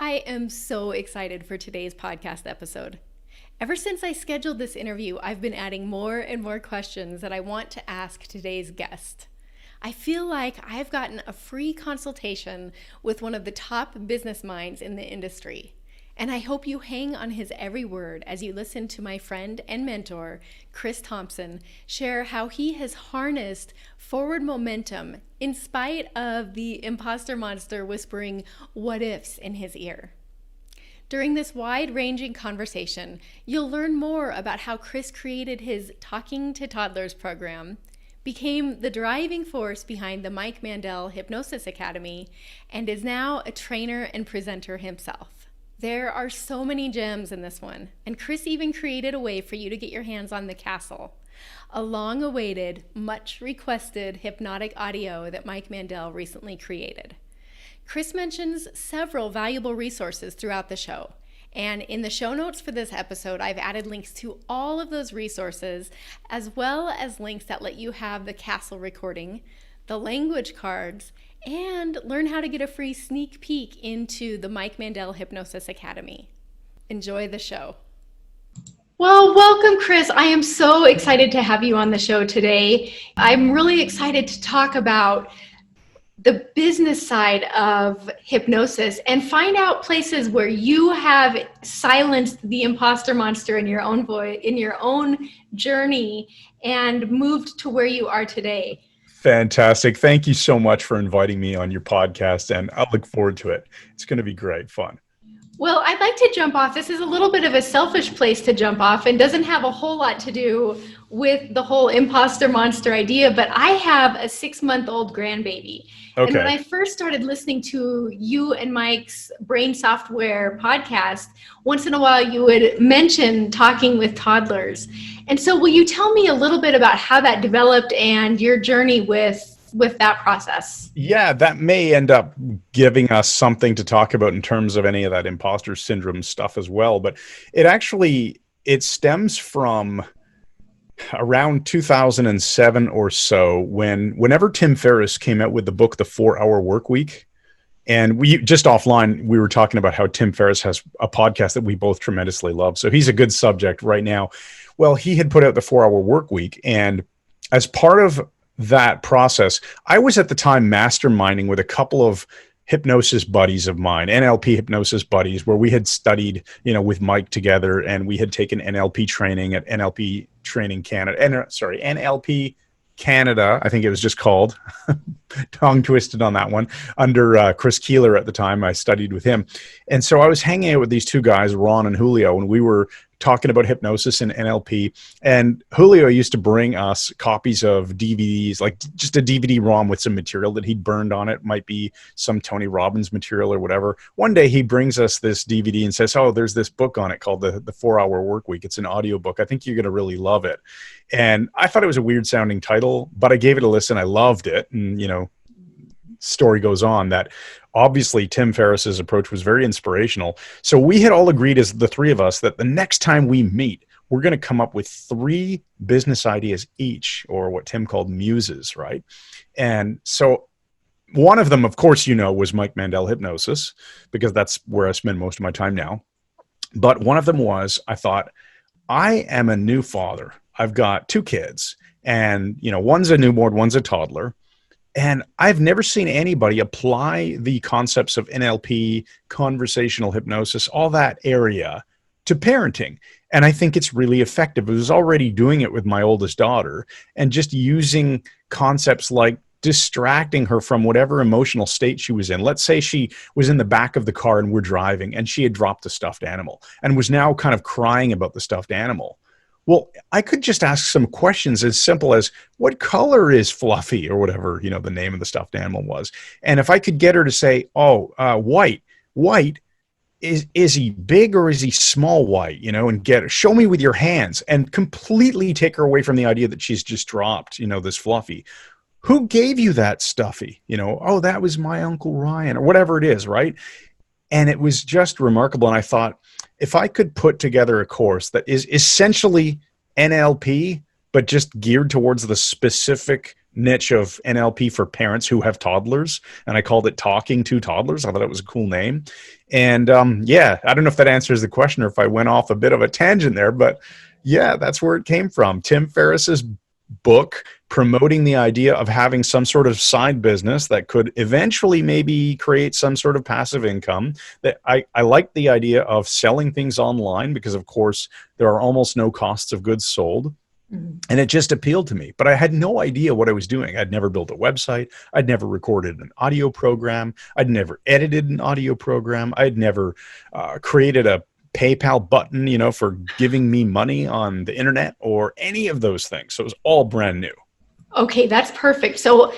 I am so excited for today's podcast episode. Ever since I scheduled this interview, I've been adding more and more questions that I want to ask today's guest. I feel like I've gotten a free consultation with one of the top business minds in the industry. And I hope you hang on his every word as you listen to my friend and mentor, Chris Thompson, share how he has harnessed forward momentum in spite of the imposter monster whispering what-ifs in his ear. During this wide-ranging conversation, you'll learn more about how Chris created his Talking to Toddlers program, became the driving force behind the Mike Mandel Hypnosis Academy, and is now a trainer and presenter himself. There are so many gems in this one, and Chris even created a way for you to get your hands on the Castle, a long-awaited, much-requested hypnotic audio that Mike Mandel recently created. Chris mentions several valuable resources throughout the show, and in the show notes for this episode, I've added links to all of those resources, as well as links that let you have the Castle recording, the language cards, and learn how to get a free sneak peek into the Mike Mandel Hypnosis Academy. Enjoy the show. Well, welcome, Chris. I am so excited to have you on the show today. I'm really excited to talk about the business side of hypnosis and find out places where you have silenced the imposter monster in your own voice, in your own journey, and moved to where you are today. Fantastic. Thank you so much for inviting me on your podcast, and I look forward to it. It's going to be great fun. Well, I'd like to jump off. This is a little bit of a selfish place to jump off and doesn't have a whole lot to do with the whole imposter monster idea, but I have a 6-month-old grandbaby. Okay. And when I first started listening to you and Mike's Brain Software podcast, once in a while you would mention talking with toddlers. And so will you tell me a little bit about how that developed and your journey with that process? Yeah, that may end up giving us something to talk about in terms of any of that imposter syndrome stuff as well. But it stems from around 2007 or so, whenever Tim Ferriss came out with the book, The 4-Hour Workweek. And we just offline, we were talking about how Tim Ferriss has a podcast that we both tremendously love. So he's a good subject right now. Well, he had put out the 4-Hour Workweek, and as part of that process, I was at the time masterminding with a couple of hypnosis buddies of mine, NLP hypnosis buddies, where we had studied, with Mike together, and we had taken NLP training at NLP Training Canada, NLP Canada, I think it was just called, tongue twisted on that one, under Chris Keeler at the time. I studied with him. And so I was hanging out with these two guys, Ron and Julio, and we were talking about hypnosis and NLP. And Julio used to bring us copies of DVDs, like just a DVD-ROM with some material that he'd burned on it. Might be some Tony Robbins material or whatever. One day he brings us this DVD and says, "Oh, there's this book on it called the 4-Hour Workweek. It's an audio book. I think you're going to really love it." And I thought it was a weird sounding title, but I gave it a listen. I loved it. And, story goes on that obviously Tim Ferriss's approach was very inspirational. So we had all agreed, as the three of us, that the next time we meet, we're going to come up with 3 business ideas each, or what Tim called muses, right? And so one of them, of course, was Mike Mandel Hypnosis, because that's where I spend most of my time now. But one of them was, I thought, I am a new father. I've got 2 kids, and, one's a newborn, one's a toddler. And I've never seen anybody apply the concepts of NLP, conversational hypnosis, all that area to parenting. And I think it's really effective. I was already doing it with my oldest daughter, and just using concepts like distracting her from whatever emotional state she was in. Let's say she was in the back of the car and we're driving, and she had dropped a stuffed animal and was now kind of crying about the stuffed animal. Well, I could just ask some questions as simple as, what color is Fluffy, or whatever, the name of the stuffed animal was. And if I could get her to say, white, is he big or is he small white, and show me with your hands, and completely take her away from the idea that she's just dropped, this Fluffy. Who gave you that stuffy? Oh, that was my Uncle Ryan, or whatever it is, right? And it was just remarkable. And I thought, if I could put together a course that is essentially NLP, but just geared towards the specific niche of NLP for parents who have toddlers. And I called it Talking to Toddlers. I thought it was a cool name. And yeah, I don't know if that answers the question or if I went off a bit of a tangent there, but yeah, that's where it came from. Tim Ferriss's book promoting the idea of having some sort of side business that could eventually maybe create some sort of passive income. That I like the idea of selling things online because, of course, there are almost no costs of goods sold. And it just appealed to me, but I had no idea what I was doing. I'd never built a website. I'd never recorded an audio program. I'd never edited an audio program. I'd never created a PayPal button, you know, for giving me money on the internet or any of those things. So it was all brand new. Okay, that's perfect. So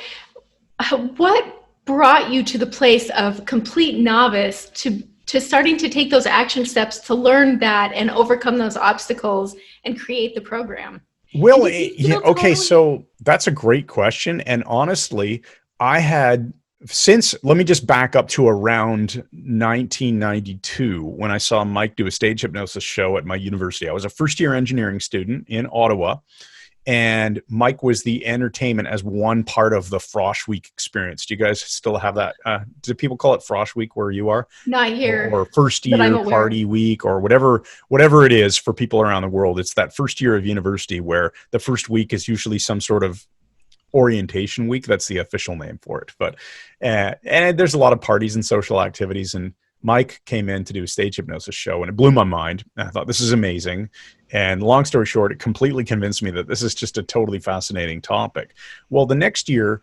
what brought you to the place of complete novice to starting to take those action steps to learn that and overcome those obstacles and create the program? Well, yeah, okay, so that's a great question. And honestly, let me just back up to around 1992 when I saw Mike do a stage hypnosis show at my university. I was a first-year engineering student in Ottawa, and Mike was the entertainment as one part of the Frosh Week experience. Do you guys still have that? Do people call it Frosh Week where you are? Not here. Or first year party week or whatever it is for people around the world. It's that first year of university where the first week is usually some sort of orientation week. That's the official name for it. But and there's a lot of parties and social activities, and Mike came in to do a stage hypnosis show, and it blew my mind. And I thought, this is amazing. And long story short, it completely convinced me that this is just a totally fascinating topic. Well, the next year,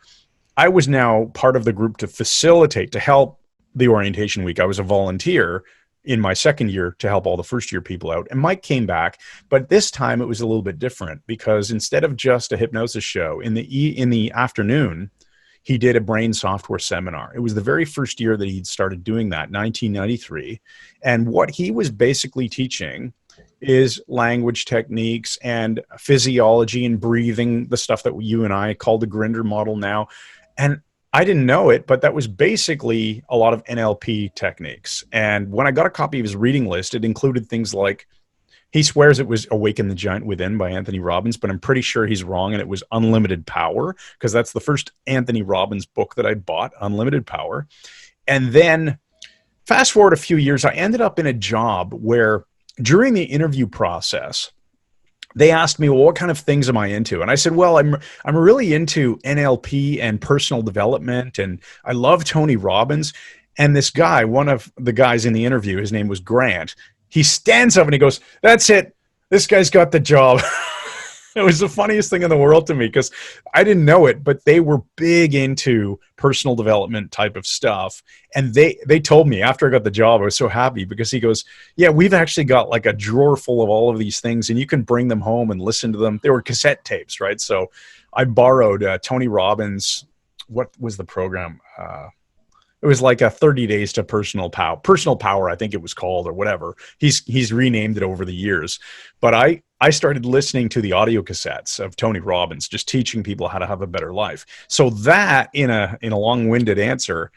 I was now part of the group to facilitate, to help the orientation week. I was a volunteer in my second year to help all the first year people out. And Mike came back, but this time it was a little bit different because instead of just a hypnosis show in the afternoon, he did a brain software seminar. It was the very first year that he'd started doing that, 1993. And what he was basically teaching is language techniques and physiology and breathing, the stuff that you and I call the Grinder model now. And I didn't know it, but that was basically a lot of NLP techniques. And when I got a copy of his reading list, it included things like, he swears it was Awaken the Giant Within by Anthony Robbins, but I'm pretty sure he's wrong, and it was Unlimited Power, because that's the first Anthony Robbins book that I bought, Unlimited Power. And then fast forward a few years, I ended up in a job where during the interview process, they asked me, well, what kind of things am I into? And I said, well, I'm really into NLP and personal development, and I love Tony Robbins. And this guy, one of the guys in the interview, his name was Grant, he stands up and he goes, that's it. This guy's got the job. It was the funniest thing in the world to me because I didn't know it, but they were big into personal development type of stuff. And they told me after I got the job, I was so happy because he goes, yeah, we've actually got like a drawer full of all of these things and you can bring them home and listen to them. They were cassette tapes, right? So I borrowed Tony Robbins. What was the program? It was like a 30 days to personal power, I think it was called, or whatever. He's renamed it over the years. But I started listening to the audio cassettes of Tony Robbins, just teaching people how to have a better life. So that, in a long-winded answer,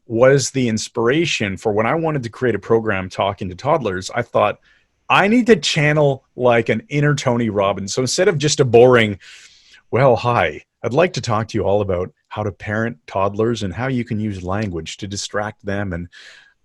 was the inspiration for when I wanted to create a program talking to toddlers. I thought, I need to channel like an inner Tony Robbins. So instead of just a boring, well, hi, I'd like to talk to you all about how to parent toddlers and how you can use language to distract them and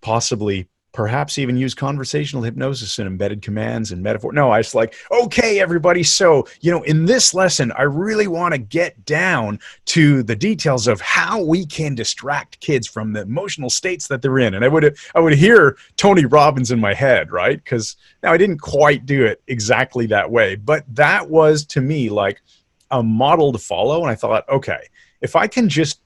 possibly perhaps even use conversational hypnosis and embedded commands and metaphor. No, I was like, okay, everybody. So, in this lesson, I really want to get down to the details of how we can distract kids from the emotional states that they're in. And I would hear Tony Robbins in my head, right? Because now I didn't quite do it exactly that way, but that was to me like a model to follow. And I thought, okay, if I can just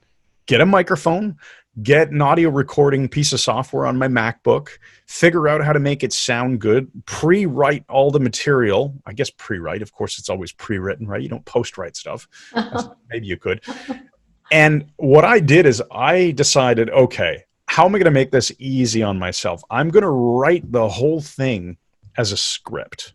get a microphone, get an audio recording piece of software on my MacBook, figure out how to make it sound good, pre-write all the material. I guess pre-write, of course, it's always pre-written, right? You don't post-write stuff. Maybe you could. And what I did is I decided, okay, how am I going to make this easy on myself? I'm going to write the whole thing as a script.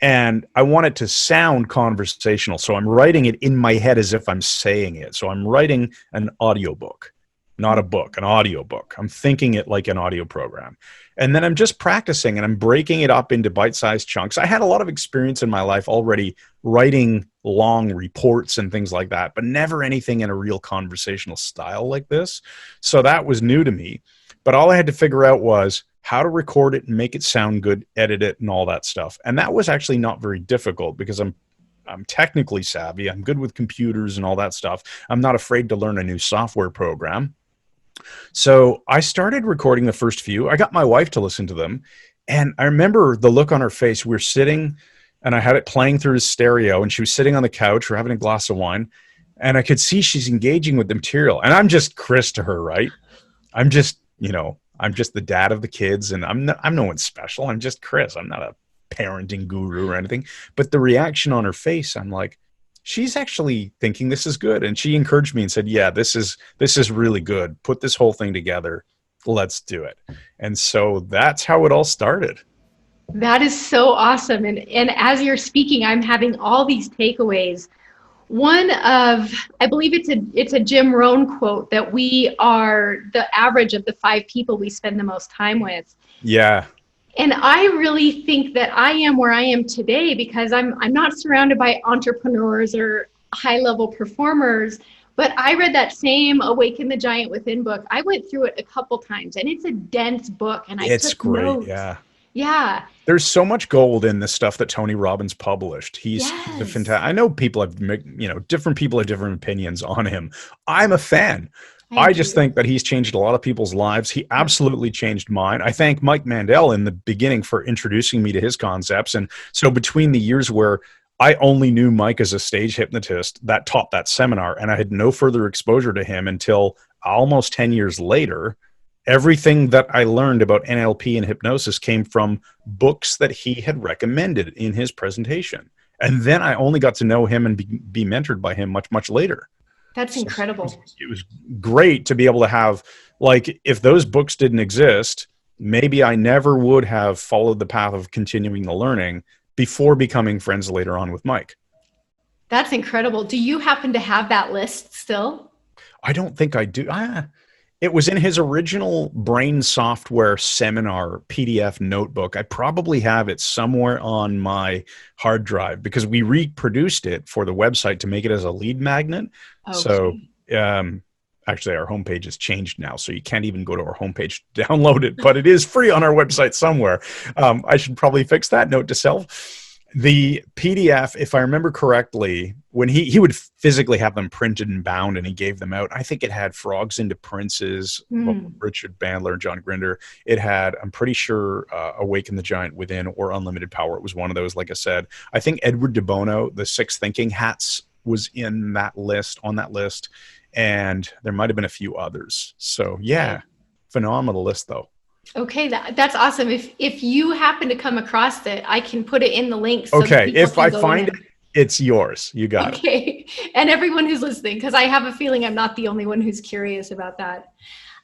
And I want it to sound conversational. So I'm writing it in my head as if I'm saying it. So I'm writing an audiobook, not a book, an audiobook. I'm thinking it like an audio program. And then I'm just practicing and I'm breaking it up into bite-sized chunks. I had a lot of experience in my life already writing long reports and things like that, but never anything in a real conversational style like this. So that was new to me. But all I had to figure out was how to record it and make it sound good, edit it, and all that stuff. And that was actually not very difficult because I'm technically savvy. I'm good with computers and all that stuff. I'm not afraid to learn a new software program. So I started recording the first few. I got my wife to listen to them. And I remember the look on her face. We were sitting and I had it playing through the stereo and she was sitting on the couch. We're having a glass of wine and I could see she's engaging with the material. And I'm just Chris to her, right? I'm just, I'm just the dad of the kids and I'm no one special. I'm just Chris. I'm not a parenting guru or anything. But the reaction on her face, I'm like, she's actually thinking this is good. And she encouraged me and said, yeah, this is really good. Put this whole thing together. Let's do it. And so that's how it all started. That is so awesome. And as you're speaking, I'm having all these takeaways. One of, I believe it's a Jim Rohn quote that we are the average of the 5 people we spend the most time with. Yeah. And I really think that I am where I am today because I'm not surrounded by entrepreneurs or high-level performers, but I read that same Awaken the Giant Within book. I went through it a couple times and it's a dense book and it's took great. notes. Yeah. There's so much gold in the stuff that Tony Robbins published. He's the fantastic. I know people have, different people have different opinions on him. I'm a fan. I just think that he's changed a lot of people's lives. He absolutely changed mine. I thank Mike Mandel in the beginning for introducing me to his concepts. And so between the years where I only knew Mike as a stage hypnotist that taught that seminar, and I had no further exposure to him until almost 10 years later, everything that I learned about NLP and hypnosis came from books that he had recommended in his presentation. And then I only got to know him and be mentored by him much, much later. That's incredible. It was great to be able to have, if those books didn't exist, maybe I never would have followed the path of continuing the learning before becoming friends later on with Mike. That's incredible. Do you happen to have that list still? I don't think I do. It was in his original Brain Software seminar PDF notebook. I probably have it somewhere on my hard drive because we reproduced it for the website to make it as a lead magnet. Okay. So actually our homepage has changed now, so you can't even go to our homepage to download it, but it is free on our website somewhere. I should probably fix that note to self. The PDF, if I remember correctly, when he would physically have them printed and bound and he gave them out, I think it had Frogs into Princes, Richard Bandler, John Grinder. It had, I'm pretty sure, Awaken the Giant Within or Unlimited Power. It was one of those, like I said. I think Edward de Bono, the 6 Thinking Hats, was on that list. And there might have been a few others. So yeah, phenomenal list though. Okay, that's awesome. If you happen to come across it, I can put it in the link. So okay, if I find it, it's yours. You got it. Okay, and everyone who's listening, because I have a feeling I'm not the only one who's curious about that.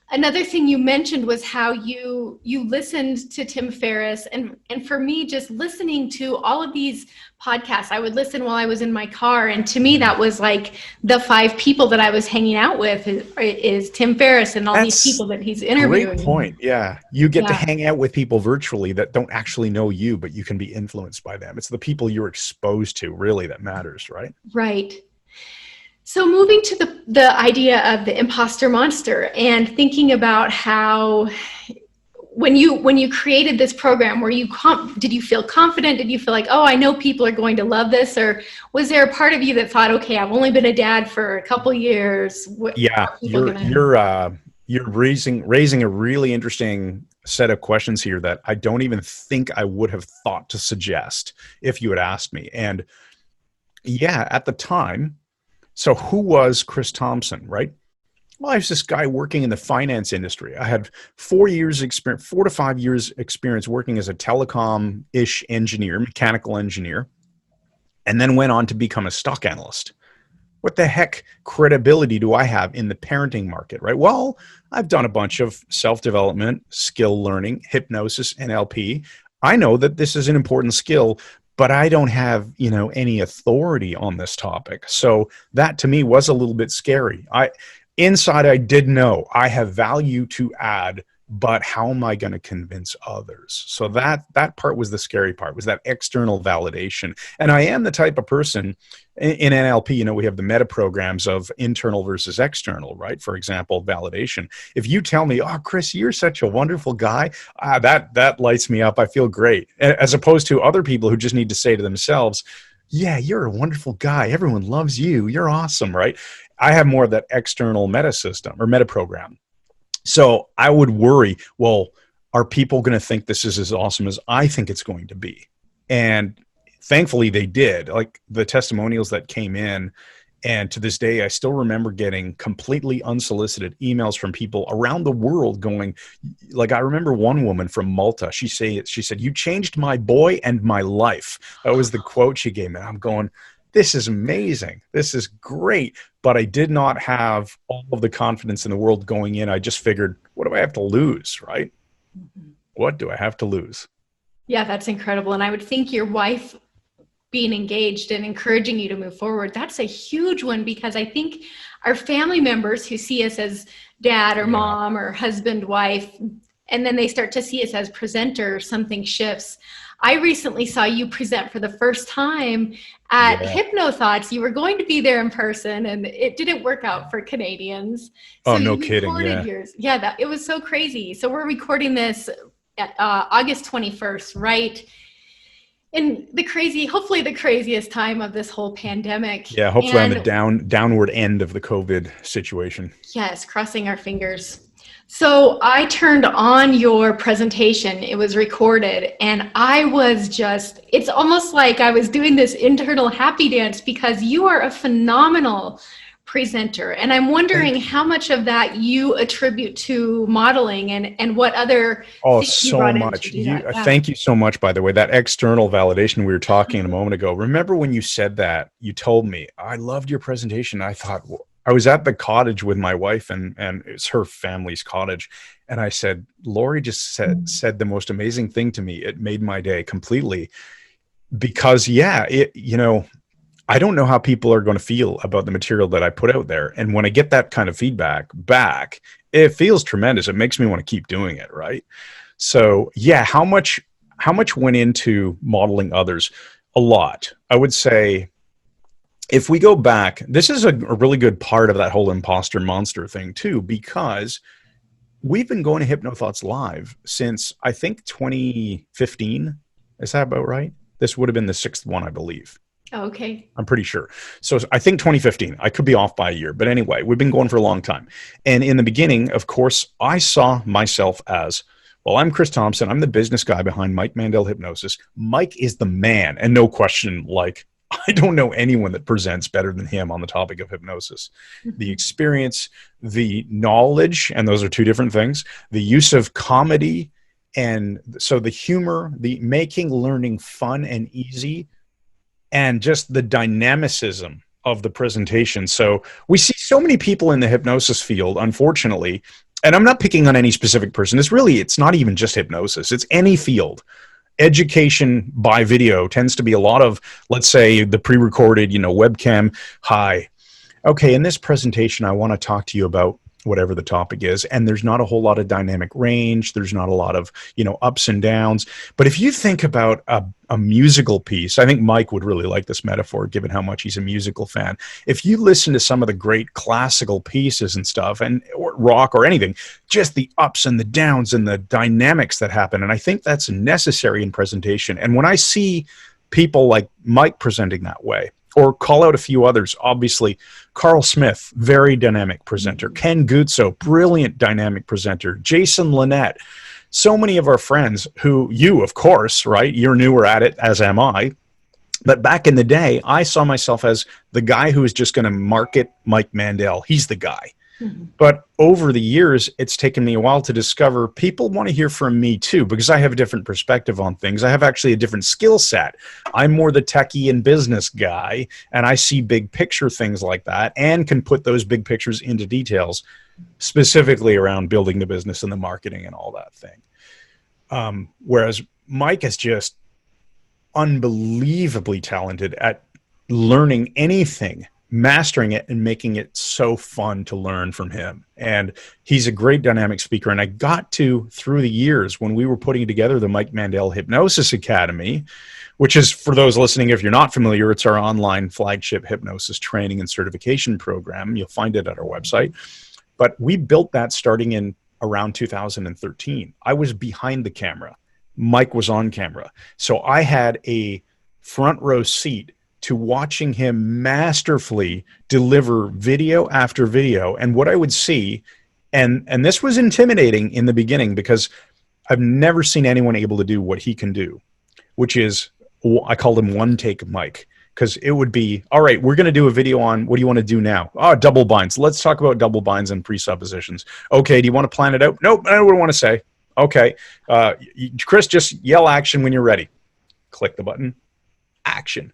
Another thing you mentioned was how you listened to Tim Ferriss, and for me, just listening to all of these podcasts, I would listen while I was in my car, and to me, that was like the 5 people that I was hanging out with is Tim Ferriss and all these people that he's interviewing. Great point. Yeah, you get to hang out with people virtually that don't actually know you, but you can be influenced by them. It's the people you're exposed to, really, that matters, right? Right. So moving to the idea of the imposter monster and thinking about how when you created this program, did you feel confident? Did you feel like, oh, I know people are going to love this? Or was there a part of you that thought, okay, I've only been a dad for a couple years? You're raising a really interesting set of questions here that I don't even think I would have thought to suggest if you had asked me. And yeah, at the time, so who was Chris Thompson, right? Well, I was this guy working in the finance industry. I had 4 to 5 years experience working as a telecom-ish engineer, mechanical engineer, and then went on to become a stock analyst. What the heck credibility do I have in the parenting market, right? Well, I've done a bunch of self-development, skill learning, hypnosis, NLP. I know that this is an important skill, but I don't have, any authority on this topic. So that to me was a little bit scary. Inside I did know I have value to add but how am I going to convince others? So that part was the scary part, was that external validation. And I am the type of person in NLP, you know, we have the meta programs of internal versus external, right? For example, validation. If you tell me, oh, Chris, you're such a wonderful guy, that lights me up. I feel great. As opposed to other people who just need to say to themselves, yeah, you're a wonderful guy. Everyone loves you. You're awesome, right? I have more of that external meta system or meta program. So I would worry, well, are people going to think this is as awesome as I think it's going to be? And thankfully they did. Like the testimonials that came in, and to this day, I still remember getting completely unsolicited emails from people around the world going, like, I remember one woman from Malta. She said, you changed my boy and my life. That was the quote she gave me. I'm going, this is amazing. This is great. But I did not have all of the confidence in the world going in. I just figured, what do I have to lose, right? Mm-hmm. What do I have to lose? Yeah, that's incredible. And I would think your wife being engaged and encouraging you to move forward, that's a huge one, because I think our family members who see us as dad or mom or husband, wife, and then they start to see us as presenter, something shifts. I recently saw you present for the first time at HypnoThoughts. You were going to be there in person, and it didn't work out for Canadians. So oh, no kidding. Yours. Yeah, it was so crazy. So we're recording this at August 21st, right? In hopefully the craziest time of this whole pandemic. Yeah, hopefully on the downward end of the COVID situation. Yes, crossing our fingers. So I turned on your presentation. It was recorded, and I was it's almost like I was doing this internal happy dance, because you are a phenomenal presenter. And I'm wondering how much of that you attribute to modeling, and what other so much. Thank you so much, by the way. That external validation we were talking a moment ago. Remember when you said that, you told me, I loved your presentation. I thought, I was at the cottage with my wife, and it's her family's cottage. And I said, Lori just said the most amazing thing to me. It made my day completely, because I don't know how people are going to feel about the material that I put out there. And when I get that kind of feedback back, it feels tremendous. It makes me want to keep doing it. Right. So yeah, how much went into modeling others? A lot. I would say, if we go back, this is a really good part of that whole imposter monster thing too, because we've been going to HypnoThoughts live since, I think, 2015. Is that about right? This would have been the 6th one, I believe. Okay. I'm pretty sure. So I think 2015. I could be off by a year. But anyway, we've been going for a long time. And in the beginning, of course, I saw myself as, well, I'm Chris Thompson. I'm the business guy behind Mike Mandel Hypnosis. Mike is the man. And no question, like, I don't know anyone that presents better than him on the topic of hypnosis. The experience, the knowledge, and those are two different things, the use of comedy, and so the humor, the making learning fun and easy, and just the dynamicism of the presentation. So we see so many people in the hypnosis field, unfortunately, and I'm not picking on any specific person. It's not even just hypnosis. It's any field. Education by video tends to be a lot of, let's say, the pre-recorded, webcam. Hi. Okay, in this presentation, I want to talk to you about whatever the topic is. And there's not a whole lot of dynamic range. There's not a lot of, ups and downs. But if you think about a musical piece, I think Mike would really like this metaphor, given how much he's a musical fan. If you listen to some of the great classical pieces and stuff, or rock or anything, just the ups and the downs and the dynamics that happen. And I think that's necessary in presentation. And when I see people like Mike presenting that way, or call out a few others, obviously, Carl Smith, very dynamic presenter. Ken Guzzo, brilliant dynamic presenter. Jason Linett, so many of our friends who you, of course, right? You're newer at it, as am I. But back in the day, I saw myself as the guy who was just going to market Mike Mandel. He's the guy. Mm-hmm. But over the years, it's taken me a while to discover people want to hear from me too, because I have a different perspective on things. I have actually a different skill set. I'm more the techie and business guy, and I see big picture things like that and can put those big pictures into details, specifically around building the business and the marketing and all that thing. Whereas Mike is just unbelievably talented at learning anything mastering it and making it so fun to learn from him. And he's a great dynamic speaker. And I got to, through the years, when we were putting together the Mike Mandel Hypnosis Academy, which is, for those listening, if you're not familiar, it's our online flagship hypnosis training and certification program. You'll find it at our website. But we built that starting in around 2013. I was behind the camera. Mike was on camera. So I had a front row seat to watching him masterfully deliver video after video. And what I would see, and this was intimidating in the beginning because I've never seen anyone able to do what he can do, which is, I called him one take Mike, because it would be, all right, we're going to do a video on, what do you want to do now? Oh, double binds. Let's talk about double binds and presuppositions. Okay, do you want to plan it out? Nope, I don't want to say. Okay, Chris, just yell action when you're ready. Click the button, action.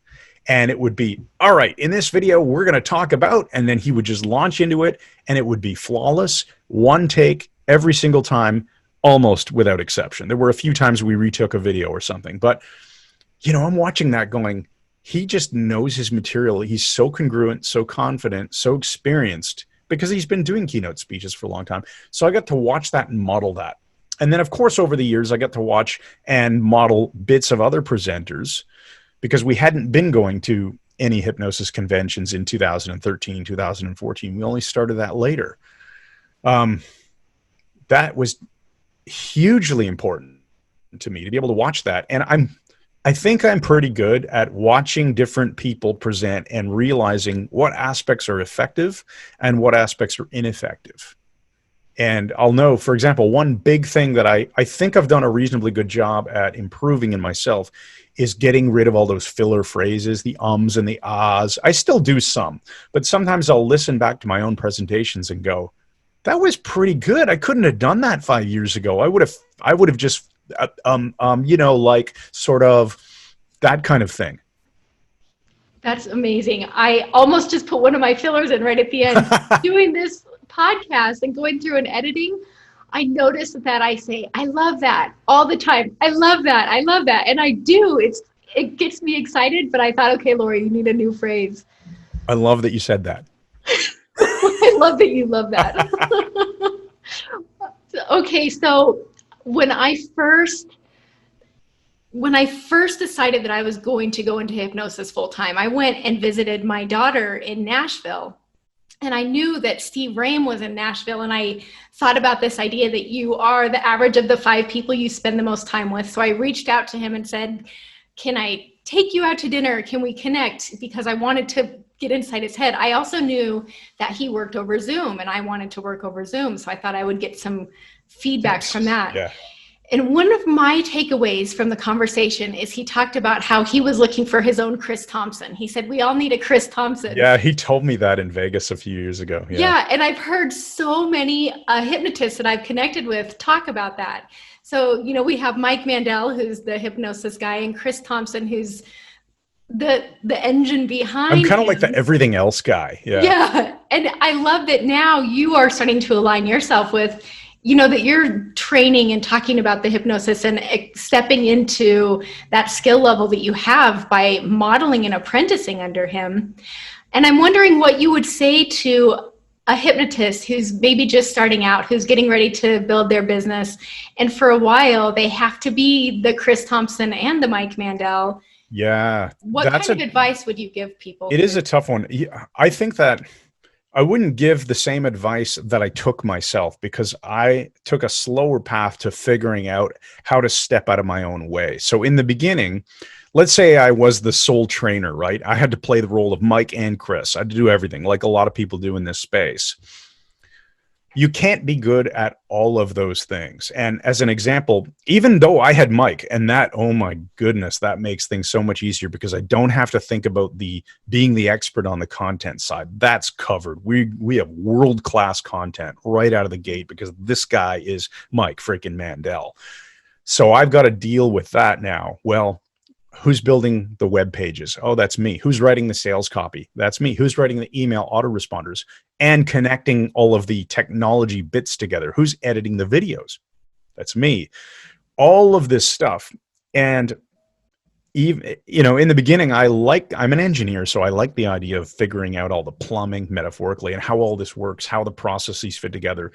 And it would be, all right, in this video, we're going to talk about, and then he would just launch into it, and it would be flawless, one take every single time, almost without exception. There were a few times we retook a video or something, but, you know, I'm watching that going, he just knows his material. He's so congruent, so confident, so experienced, because he's been doing keynote speeches for a long time. So I got to watch that and model that. And then, of course, over the years, I got to watch and model bits of other presenters, because we hadn't been going to any hypnosis conventions in 2013, 2014. We only started that later. That was hugely important to me to be able to watch that. And I think I'm pretty good at watching different people present and realizing what aspects are effective and what aspects are ineffective. And I'll know, for example, one big thing that I think I've done a reasonably good job at improving in myself is getting rid of all those filler phrases, the ums and the ahs. I still do some, but sometimes I'll listen back to my own presentations and go, that was pretty good. I couldn't have done that 5 years ago. I would have just, you know, like sort of that kind of thing. That's amazing. I almost just put one of my fillers in right at the end. Doing this podcast and going through and editing, I notice that I say, I love that all the time. I love that. I love that. And I do. It gets me excited, but I thought, okay, Lori, you need a new phrase. I love that you said that. I love that you love that. Okay, so when I first decided that I was going to go into hypnosis full time, I went and visited my daughter in Nashville. And I knew that Steve Rame was in Nashville, and I thought about this idea that you are the average of the 5 people you spend the most time with. So I reached out to him and said, can I take you out to dinner? Can we connect? Because I wanted to get inside his head. I also knew that he worked over Zoom, and I wanted to work over Zoom. So I thought I would get some feedback from that. Yeah. And one of my takeaways from the conversation is he talked about how he was looking for his own Chris Thompson. He said, we all need a Chris Thompson. Yeah, he told me that in Vegas a few years ago. Yeah, and I've heard so many hypnotists that I've connected with talk about that. So, you know, we have Mike Mandel, who's the hypnosis guy, and Chris Thompson, who's the engine behind I'm kind of him. like the everything else guy. Yeah, and I love that now you are starting to align yourself with, you know, that you're training and talking about the hypnosis and stepping into that skill level that you have by modeling and apprenticing under him. And I'm wondering what you would say to a hypnotist who's maybe just starting out, who's getting ready to build their business. And for a while, they have to be the Chris Thompson and the Mike Mandel. Yeah. What kind of advice would you give people? It is a tough one. I think that I wouldn't give the same advice that I took myself, because I took a slower path to figuring out how to step out of my own way. So in the beginning, let's say I was the sole trainer, right? I had to play the role of Mike and Chris. I had to do everything, like a lot of people do in this space. You can't be good at all of those things. And as an example, even though I had Mike, and that, oh my goodness, that makes things so much easier, because I don't have to think about being the expert on the content side. That's covered. We have world-class content right out of the gate, because this guy is Mike freaking Mandel. So I've got to deal with that now. Well, who's building the web pages? Oh, that's me. Who's writing the sales copy? That's me. Who's writing the email autoresponders and connecting all of the technology bits together? Who's editing the videos? That's me. All of this stuff. And even, in the beginning, I'm an engineer, so I like the idea of figuring out all the plumbing metaphorically and how all this works, how the processes fit together.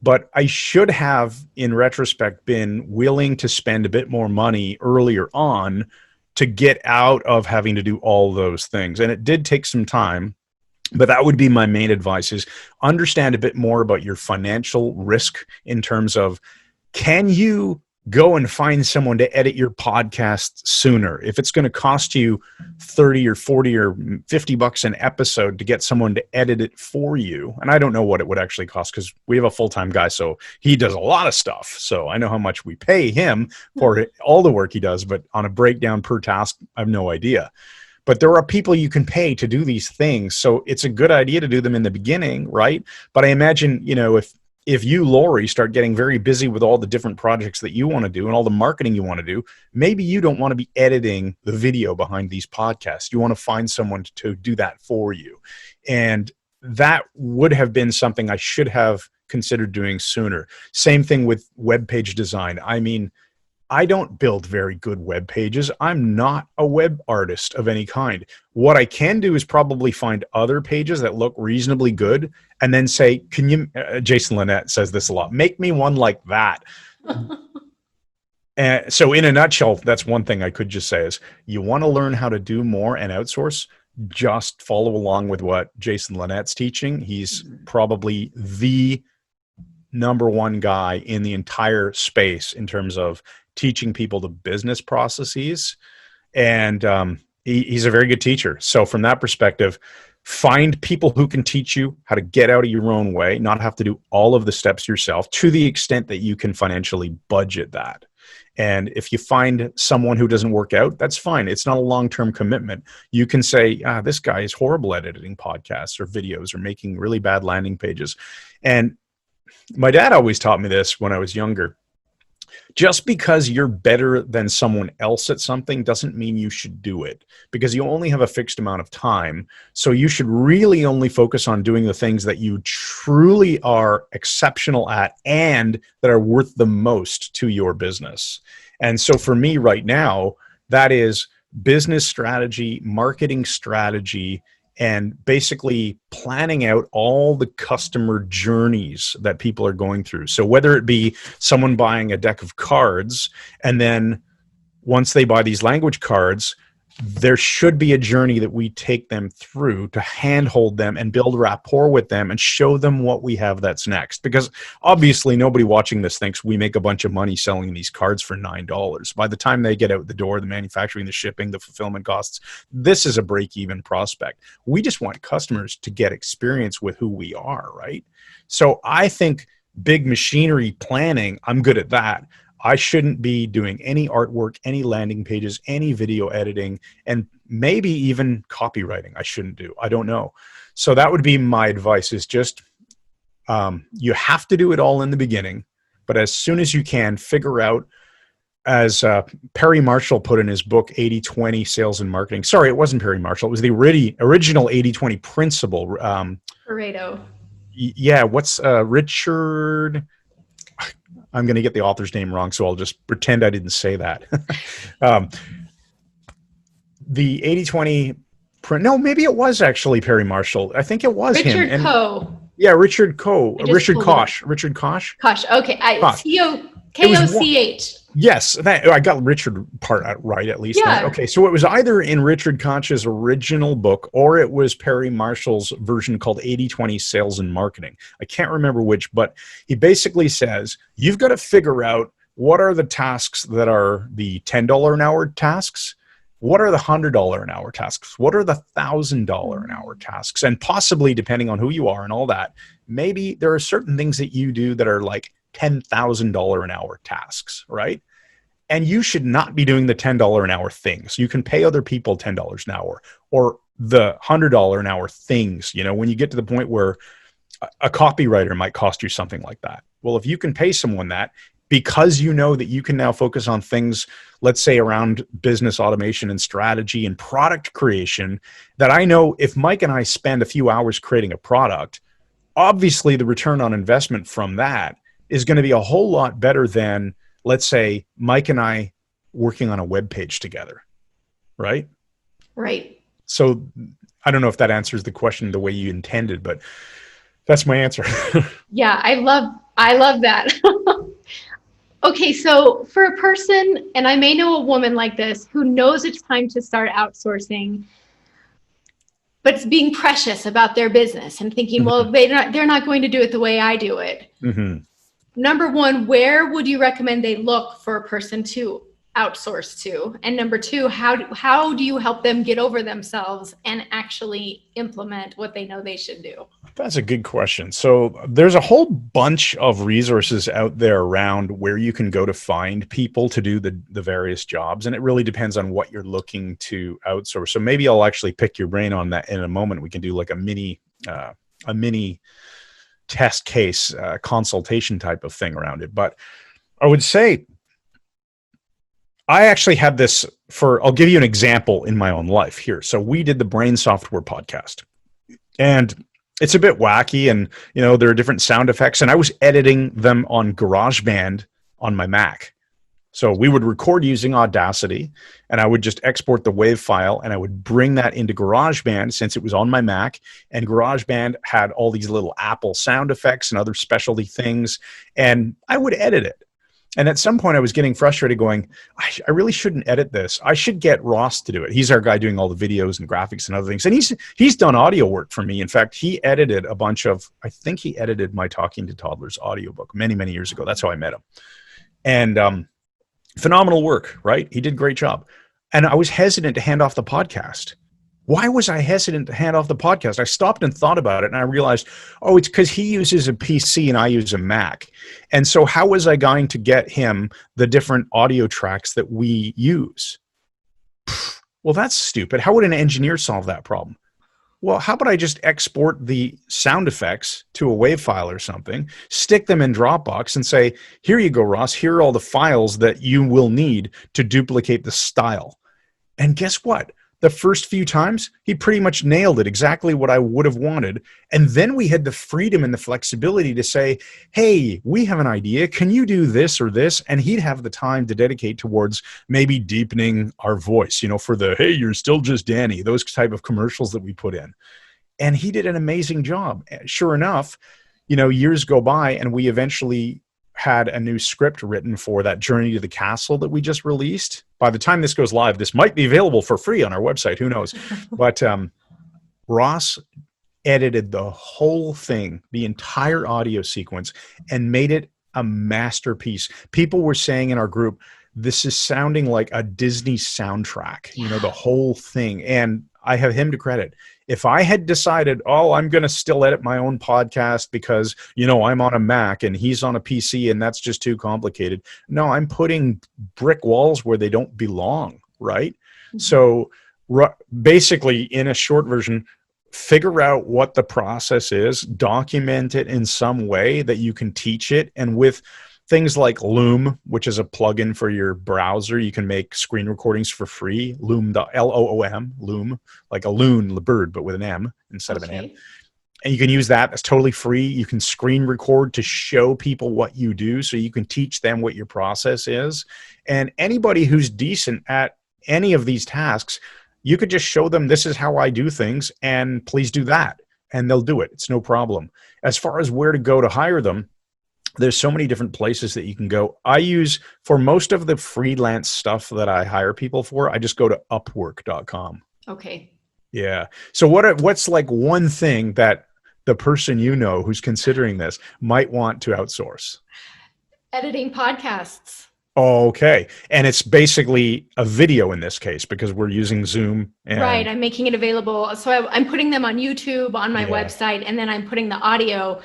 But I should have, in retrospect, been willing to spend a bit more money earlier on to get out of having to do all those things. And it did take some time, but that would be my main advice: is understand a bit more about your financial risk in terms of, can you go and find someone to edit your podcast sooner? If it's going to cost you 30 or 40 or 50 bucks an episode to get someone to edit it for you, and I don't know what it would actually cost because we have a full-time guy, so he does a lot of stuff. So I know how much we pay him for all the work he does, but on a breakdown per task, I have no idea. But there are people you can pay to do these things. So it's a good idea to do them in the beginning, right? But I imagine, if you, Lori, start getting very busy with all the different projects that you want to do and all the marketing you want to do, maybe you don't want to be editing the video behind these podcasts. You want to find someone to do that for you. And that would have been something I should have considered doing sooner. Same thing with web page design. I mean, I don't build very good web pages. I'm not a web artist of any kind. What I can do is probably find other pages that look reasonably good and then say, can you, Jason Lynette says this a lot, make me one like that. So in a nutshell, that's one thing I could just say is, you want to learn how to do more and outsource, just follow along with what Jason Lynette's teaching. He's probably the number one guy in the entire space in terms of teaching people the business processes. And he's a very good teacher. So from that perspective, find people who can teach you how to get out of your own way, not have to do all of the steps yourself, to the extent that you can financially budget that. And if you find someone who doesn't work out, that's fine. It's not a long-term commitment. You can say, this guy is horrible at editing podcasts or videos or making really bad landing pages. And my dad always taught me this when I was younger. Just because you're better than someone else at something doesn't mean you should do it, because you only have a fixed amount of time. So you should really only focus on doing the things that you truly are exceptional at and that are worth the most to your business. And so for me right now, that is business strategy, marketing strategy, and basically planning out all the customer journeys that people are going through. So whether it be someone buying a deck of cards, and then once they buy these language cards, there should be a journey that we take them through to handhold them and build rapport with them and show them what we have that's next. Because obviously nobody watching this thinks we make a bunch of money selling these cards for $9. By the time they get out the door, the manufacturing, the shipping, the fulfillment costs, this is a break-even prospect. We just want customers to get experience with who we are, right? So I think big machinery planning, I'm good at that. I shouldn't be doing any artwork, any landing pages, any video editing, and maybe even copywriting I shouldn't do. I don't know. So that would be my advice, is just you have to do it all in the beginning, but as soon as you can, figure out, as Perry Marshall put in his book, 80-20 Sales and Marketing. Sorry, it wasn't Perry Marshall. It was the original 80-20 principle. Pareto. Yeah, what's Richard... I'm going to get the author's name wrong, so I'll just pretend I didn't say that. The 80-20, no, maybe it was actually Perry Marshall. I think it was him. Richard Koch. Yeah, Richard Koch. Richard Koch. Richard Koch? Koch, okay. Koch. Yes, I got Richard part right at least. Yeah. Okay, so it was either in Richard Koch's original book or it was Perry Marshall's version called 80-20 Sales and Marketing. I can't remember which, but he basically says, you've got to figure out what are the tasks that are the $10 an hour tasks, what are the $100 an hour tasks, what are the $1,000 an hour tasks, and possibly, depending on who you are and all that, maybe there are certain things that you do that are like $10,000 an hour tasks, right? And you should not be doing the $10 an hour things. You can pay other people $10 an hour, or the $100 an hour things. When you get to the point where a copywriter might cost you something like that. Well, if you can pay someone that, because you know that you can now focus on things, let's say around business automation and strategy and product creation, that I know if Mike and I spend a few hours creating a product, obviously the return on investment from that is going to be a whole lot better than, let's say, Mike and I working on a web page together. right? Right. So I don't know if that answers the question the way you intended, but that's my answer. Yeah, I love that. Okay, so for a person, and I may know a woman like this who knows it's time to start outsourcing, but it's being precious about their business and thinking, well, they're not going to do it the way I do it. Mm-hmm. Number one, where would you recommend they look for a person to outsource to? And number two, how do you help them get over themselves and actually implement what they know they should do? That's a good question. So there's a whole bunch of resources out there around where you can go to find people to do the various jobs. And it really depends on what you're looking to outsource. So maybe I'll actually pick your brain on that in a moment. We can do like a mini test case consultation type of thing around it. But I would say I actually had this I'll give you an example in my own life here. So we did the Brain Software podcast, and it's a bit wacky, and there are different sound effects, and I was editing them on GarageBand on my Mac. So we would record using Audacity, and I would just export the WAV file, and I would bring that into GarageBand since it was on my Mac, and GarageBand had all these little Apple sound effects and other specialty things, and I would edit it. And at some point I was getting frustrated going, I really shouldn't edit this. I should get Ross to do it. He's our guy doing all the videos and graphics and other things. And he's done audio work for me. In fact, he edited I think he edited my Talking to Toddlers audiobook many, many years ago. That's how I met him. And phenomenal work, right? He did a great job. And I was hesitant to hand off the podcast. Why was I hesitant to hand off the podcast? I stopped and thought about it, and I realized, it's because he uses a PC and I use a Mac. And so how was I going to get him the different audio tracks that we use? Well, that's stupid. How would an engineer solve that problem? Well, how about I just export the sound effects to a WAV file or something, stick them in Dropbox and say, here you go, Ross, here are all the files that you will need to duplicate the style. And guess what? The first few times, he pretty much nailed it, exactly what I would have wanted. And then we had the freedom and the flexibility to say, hey, we have an idea. Can you do this or this? And he'd have the time to dedicate towards maybe deepening our voice, for the, hey, you're still just Danny, those type of commercials that we put in. And he did an amazing job. Sure enough, years go by and we eventually had a new script written for that Journey to the Castle that we just released. By the time this goes live, this might be available for free on our website. Who knows? But Ross edited the whole thing, the entire audio sequence, and made it a masterpiece. People were saying in our group, this is sounding like a Disney soundtrack, the whole thing. And I have him to credit. If I had decided, I'm going to still edit my own podcast because, I'm on a Mac and he's on a PC and that's just too complicated. No, I'm putting brick walls where they don't belong, right? Mm-hmm. So basically, in a short version, figure out what the process is, document it in some way that you can teach it. And with things like Loom, which is a plugin for your browser, you can make screen recordings for free. Loom, Loom, Loom, like a loon, the bird, but with an M instead of an M. And you can use that. It's totally free. You can screen record to show people what you do, so you can teach them what your process is. And anybody who's decent at any of these tasks, you could just show them, this is how I do things, and please do that. And they'll do it. It's no problem. As far as where to go to hire them, there's so many different places that you can go. I use, for most of the freelance stuff that I hire people for, I just go to upwork.com. Okay. Yeah. So what's like one thing that the person who's considering this might want to outsource? Editing podcasts. Oh, okay. And it's basically a video in this case because we're using Zoom. Right. I'm making it available. So I'm putting them on YouTube, on my website, and then I'm putting the audio.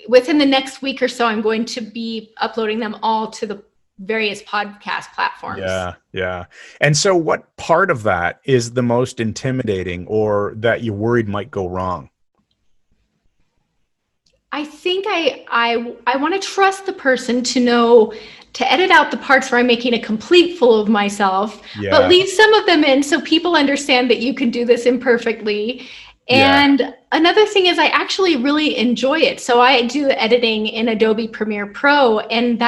Within the next week or so, I'm going to be uploading them all to the various podcast platforms. Yeah. And so what part of that is the most intimidating or that you're worried might go wrong? I think I want to trust the person to know to edit out the parts where I'm making a complete fool of myself, but leave some of them in so people understand that you can do this imperfectly. And another thing is I actually really enjoy it. So I do editing in Adobe Premiere Pro, and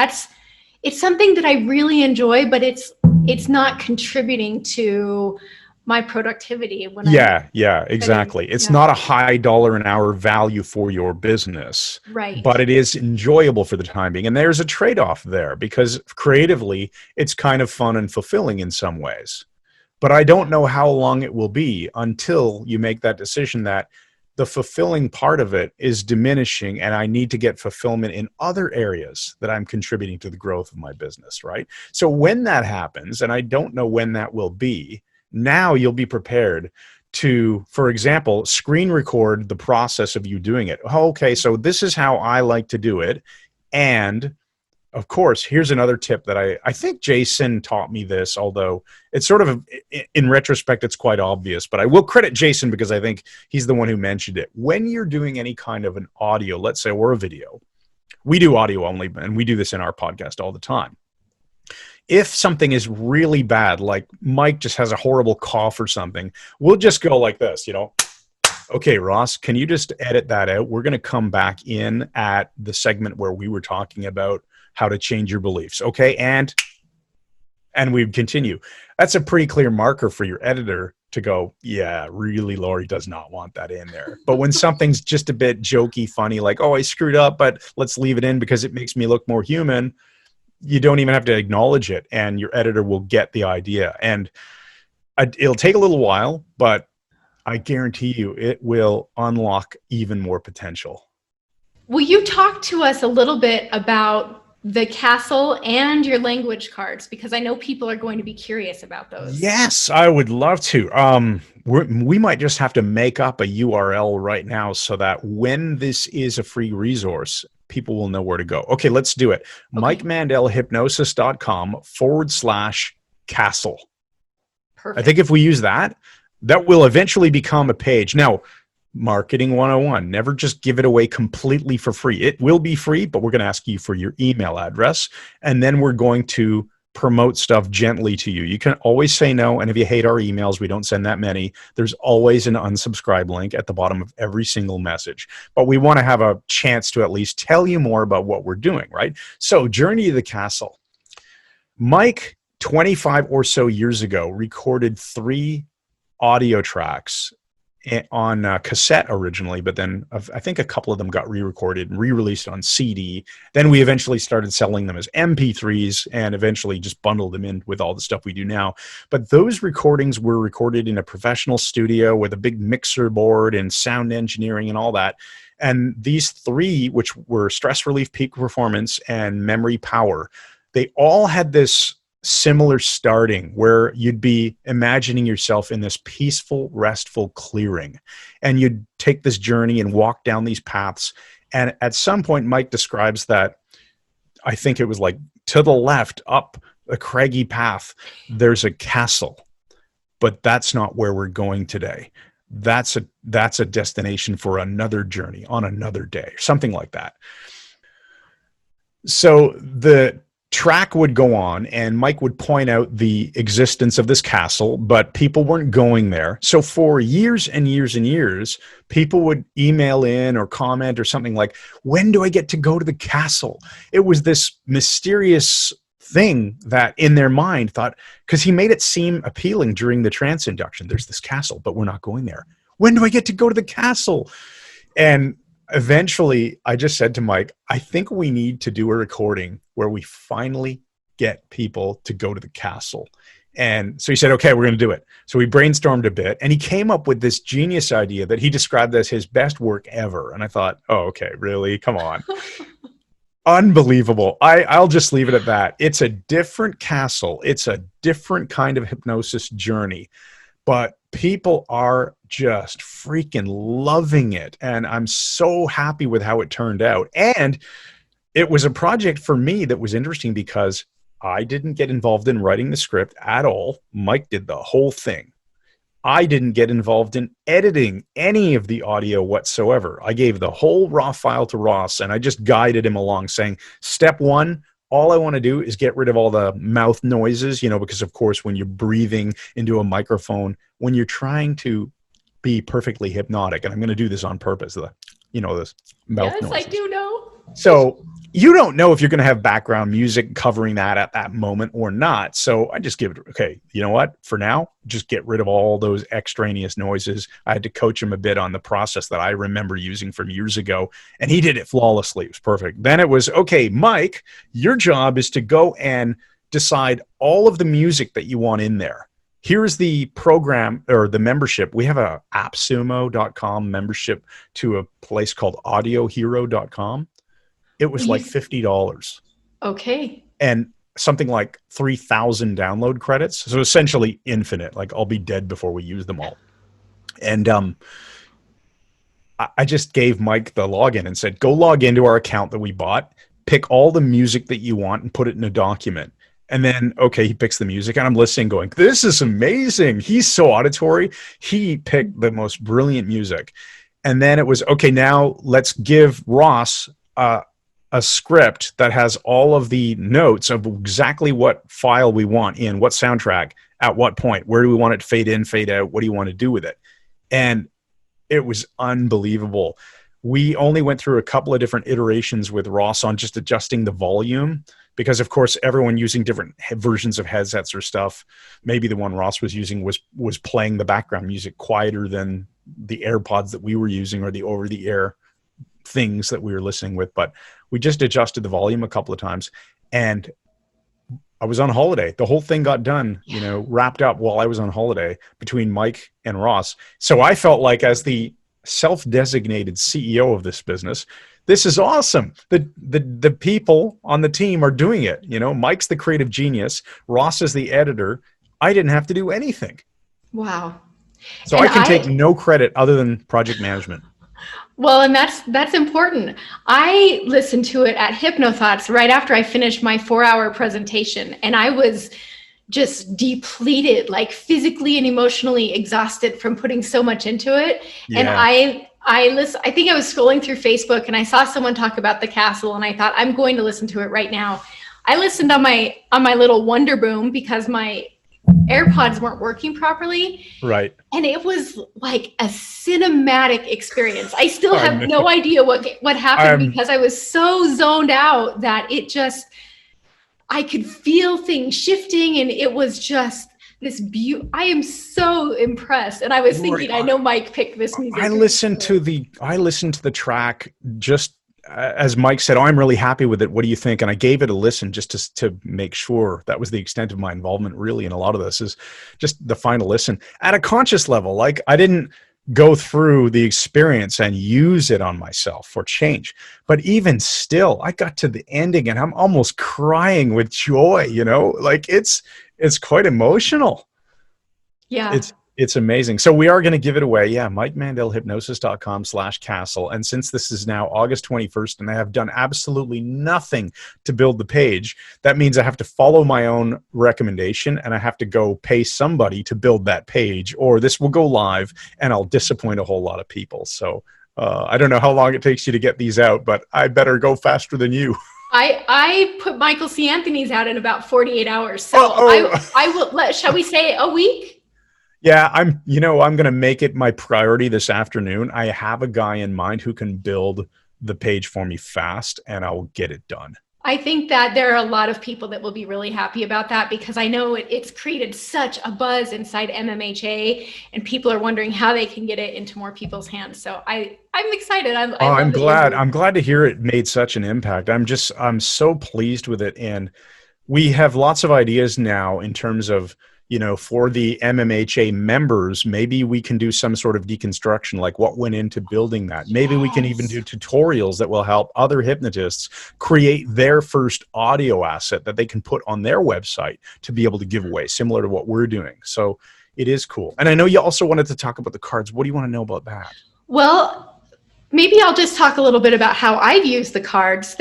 it's something that I really enjoy, but it's it's not contributing to my productivity when Yeah, exactly. It's not a high dollar an hour value for your business, right, but it is enjoyable for the time being. And there's a trade-off there because creatively, it's kind of fun and fulfilling in some ways. But I don't know how long it will be until you make that decision that the fulfilling part of it is diminishing and I need to get fulfillment in other areas that I'm contributing to the growth of my business, right? So when that happens, and I don't know when that will be, now you'll be prepared to, for example, screen record the process of you doing it. Oh, okay, so this is how I like to do it. And of course, here's another tip that I think Jason taught me this, although it's sort of, in retrospect, it's quite obvious, but I will credit Jason because I think he's the one who mentioned it. When you're doing any kind of an audio, let's say, or a video, we do audio only, and we do this in our podcast all the time. If something is really bad, like Mike just has a horrible cough or something, we'll just go like this, Okay, Ross, can you just edit that out? We're going to come back in at the segment where we were talking about how to change your beliefs. Okay, and we continue. That's a pretty clear marker for your editor to go, yeah, really, Lori does not want that in there. But when something's just a bit jokey, funny, like, oh, I screwed up, but let's leave it in because it makes me look more human, you don't even have to acknowledge it, and your editor will get the idea. And it'll take a little while, but I guarantee you it will unlock even more potential. Will you talk to us a little bit about the castle and your language cards? Because I know people are going to be curious about those. Yes, I would love to. We might just have to make up a URL right now so that when this is a free resource, people will know where to go. Okay, let's do it. Okay. MikeMandelHypnosis.com/castle. Perfect. I think if we use that, that will eventually become a page. Now, Marketing 101, never just give it away completely for free. It will be free, but we're going to ask you for your email address, and then we're going to promote stuff gently to you. You can always say no, and if you hate our emails, we don't send that many. There's always an unsubscribe link at the bottom of every single message. But we want to have a chance to at least tell you more about what we're doing, right? So, Journey to the Castle. Mike, 25 or so years ago, recorded 3 audio tracks on cassette originally, but then I think a couple of them got re-recorded and re-released on CD. Then we eventually started selling them as MP3s and eventually just bundled them in with all the stuff we do now. But those recordings were recorded in a professional studio with a big mixer board and sound engineering and all that. And these 3, which were Stress Relief, Peak Performance, and Memory Power, they all had this similar starting where you'd be imagining yourself in this peaceful, restful clearing, and you'd take this journey and walk down these paths. And at some point, Mike describes that, I think it was like to the left up a craggy path, there's a castle, but that's not where we're going today. That's a destination for another journey on another day, something like that. So the track would go on and Mike would point out the existence of this castle, but people weren't going there. So for years and years and years, people would email in or comment or something like, when do I get to go to the castle? It was this mysterious thing that in their mind thought, because he made it seem appealing during the trance induction, there's this castle, but we're not going there. When do I get to go to the castle? And eventually, I just said to Mike, I think we need to do a recording where we finally get people to go to the castle. And so he said, okay, we're going to do it. So we brainstormed a bit, and he came up with this genius idea that he described as his best work ever. And I thought, oh, okay, really? Come on. Unbelievable. I'll just leave it at that. It's a different castle. It's a different kind of hypnosis journey. But people are just freaking loving it. And I'm so happy with how it turned out. And it was a project for me that was interesting because I didn't get involved in writing the script at all. Mike did the whole thing. I didn't get involved in editing any of the audio whatsoever. I gave the whole raw file to Ross, and I just guided him along saying, step 1, all I want to do is get rid of all the mouth noises, because of course, when you're breathing into a microphone, when you're trying to be perfectly hypnotic, and I'm going to do this on purpose, this mouth noises. Yes, I do know. So you don't know if you're going to have background music covering that at that moment or not. So I just give it, okay, you know what? For now, just get rid of all those extraneous noises. I had to coach him a bit on the process that I remember using from years ago, and he did it flawlessly. It was perfect. Then it was, okay, Mike, your job is to go and decide all of the music that you want in there. Here's the program or the membership. We have a appsumo.com membership to a place called audiohero.com. It was like $50. Okay. And something like 3,000 download credits. So essentially infinite. Like I'll be dead before we use them all. And I just gave Mike the login and said, go log into our account that we bought, pick all the music that you want and put it in a document. And then, okay, he picks the music and I'm listening going, this is amazing. He's so auditory. He picked the most brilliant music. And then it was, okay, now let's give Ross a script that has all of the notes of exactly what file we want in, what soundtrack, at what point, where do we want it to fade in, fade out, what do you want to do with it? And it was unbelievable. We only went through a couple of different iterations with Ross on just adjusting the volume because, of course, everyone using different versions of headsets or stuff. Maybe the one Ross was using was playing the background music quieter than the AirPods that we were using or the over-the-air things that we were listening with. But we just adjusted the volume a couple of times, and I was on holiday. The whole thing got done, wrapped up while I was on holiday between Mike and Ross. So I felt like, as the self-designated CEO of this business, this is awesome. The people on the team are doing it. Mike's the creative genius. Ross is the editor. I didn't have to do anything. Wow. So I can take no credit other than project management. Well, and that's important. I listened to it at HypnoThoughts right after I finished my 4-hour presentation, and I was just depleted, like physically and emotionally exhausted from putting so much into it. Yeah. And I think I was scrolling through Facebook and I saw someone talk about the castle, and I thought, I'm going to listen to it right now. I listened on my little Wonder Boom because my AirPods weren't working properly. Right. And it was like a cinematic experience. I still have no idea what happened because I was so zoned out that I could feel things shifting, and it was just this I am so impressed. And I was thinking, I know Mike picked this music. I listened to the track just as Mike said, I'm really happy with it. What do you think? And I gave it a listen just to make sure. That was the extent of my involvement really in a lot of this, is just the final listen at a conscious level. Like, I didn't go through the experience and use it on myself for change. But even still, I got to the ending and I'm almost crying with joy, like it's quite emotional. Yeah. It's amazing. So we are going to give it away. Yeah. MikeMandelHypnosis.com/castle. And since this is now August 21st and I have done absolutely nothing to build the page, that means I have to follow my own recommendation and I have to go pay somebody to build that page, or this will go live and I'll disappoint a whole lot of people. So I don't know how long it takes you to get these out, but I better go faster than you. I put Michael C. Anthony's out in about 48 hours. So I will shall we say a week? Yeah, I'm going to make it my priority this afternoon. I have a guy in mind who can build the page for me fast, and I'll get it done. I think that there are a lot of people that will be really happy about that, because I know it's created such a buzz inside MMHA, and people are wondering how they can get it into more people's hands. So I'm excited. I'm glad. I'm glad to hear it made such an impact. I'm so pleased with it. And we have lots of ideas now in terms of, for the MMHA members, maybe we can do some sort of deconstruction, like what went into building that. Maybe we can even do tutorials that will help other hypnotists create their first audio asset that they can put on their website to be able to give away, similar to what we're doing. So it is cool. And I know you also wanted to talk about the cards. What do you want to know about that? Well, maybe I'll just talk a little bit about how I've used the cards.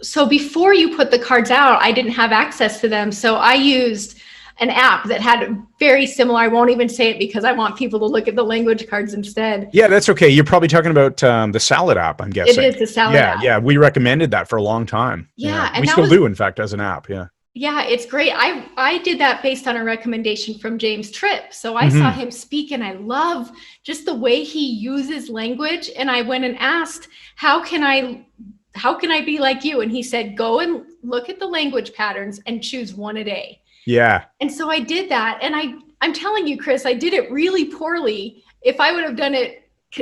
So before you put the cards out, I didn't have access to them. So I used an app that had very similar. I won't even say it because I want people to look at the language cards instead. Yeah, that's okay. You're probably talking about the Salad app, I'm guessing. It is the Salad app. Yeah, we recommended that for a long time. Yeah. And we still do, in fact, as an app. Yeah. Yeah, it's great. I did that based on a recommendation from James Tripp. So I saw him speak, and I love just the way he uses language. And I went and asked, how can I how can I be like you? And he said, go and look at the language patterns and choose one a day. Yeah. And so I did that. And I'm telling you, Chris, I did it really poorly. If I would have done it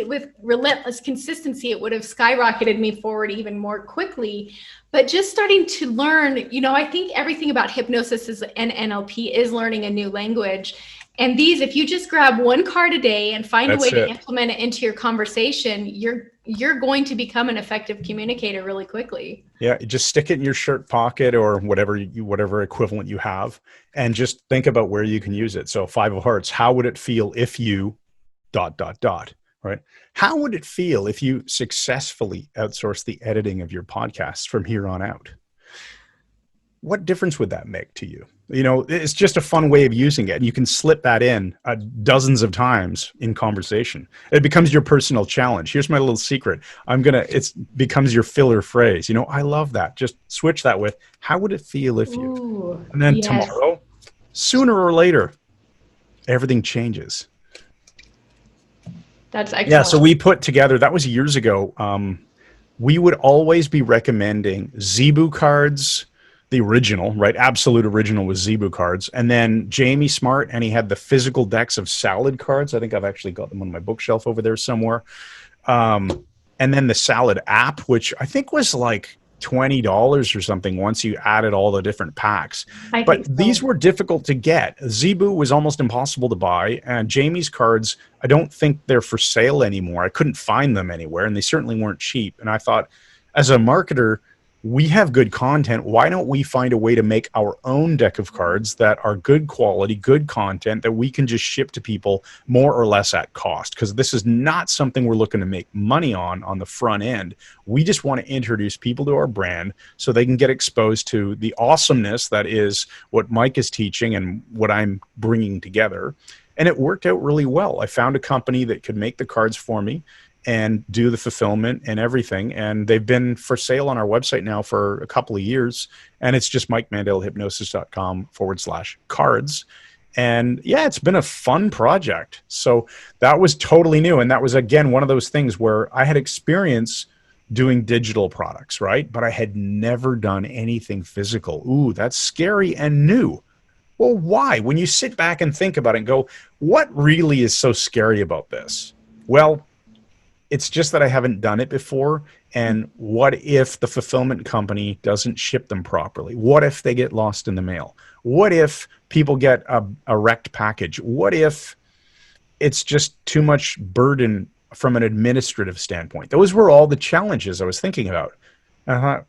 with relentless consistency, it would have skyrocketed me forward even more quickly. But just starting to learn, I think everything about hypnosis and NLP is learning a new language. And these, if you just grab one card a day and find a way to implement it into your conversation, you're going to become an effective communicator really quickly. Yeah, just stick it in your shirt pocket or whatever equivalent you have, and just think about where you can use it. So 5 of Hearts, how would it feel if you ... right? How would it feel if you successfully outsource the editing of your podcasts from here on out? What difference would that make to you? It's just a fun way of using it. And you can slip that in dozens of times in conversation. It becomes your personal challenge. Here's my little secret. It becomes your filler phrase. I love that. Just switch that with, how would it feel if you? Ooh, and then yes. Tomorrow, sooner or later, everything changes. That's excellent. Yeah, so we put together, that was years ago. We would always be recommending Zebu cards, the original, right? Absolute original was Zebu cards. And then Jamie Smart, and he had the physical decks of salad cards. I think I've actually got them on my bookshelf over there somewhere. And then the salad app, which I think was like $20 or something once you added all the different packs. But these were difficult to get. Zebu was almost impossible to buy. And Jamie's cards, I don't think they're for sale anymore. I couldn't find them anywhere, and they certainly weren't cheap. And I thought, as a marketer, we have good content. Why don't we find a way to make our own deck of cards that are good quality, good content that we can just ship to people more or less at cost? Because this is not something we're looking to make money on the front end. We just want to introduce people to our brand so they can get exposed to the awesomeness that is what Mike is teaching and what I'm bringing together. And it worked out really well. I found a company that could make the cards for me and do the fulfillment and everything. And they've been for sale on our website now for a couple of years. And it's just MikeMandelhypnosis.com/cards. And yeah, it's been a fun project. So that was totally new. And that was, again, one of those things where I had experience doing digital products, right? But I had never done anything physical. Ooh, that's scary and new. Well, why? When you sit back and think about it and go, what really is so scary about this? Well, it's just that I haven't done it before. And what if the fulfillment company doesn't ship them properly? What if they get lost in the mail? What if people get a wrecked package? What if it's just too much burden from an administrative standpoint? Those were all the challenges I was thinking about. And I thought,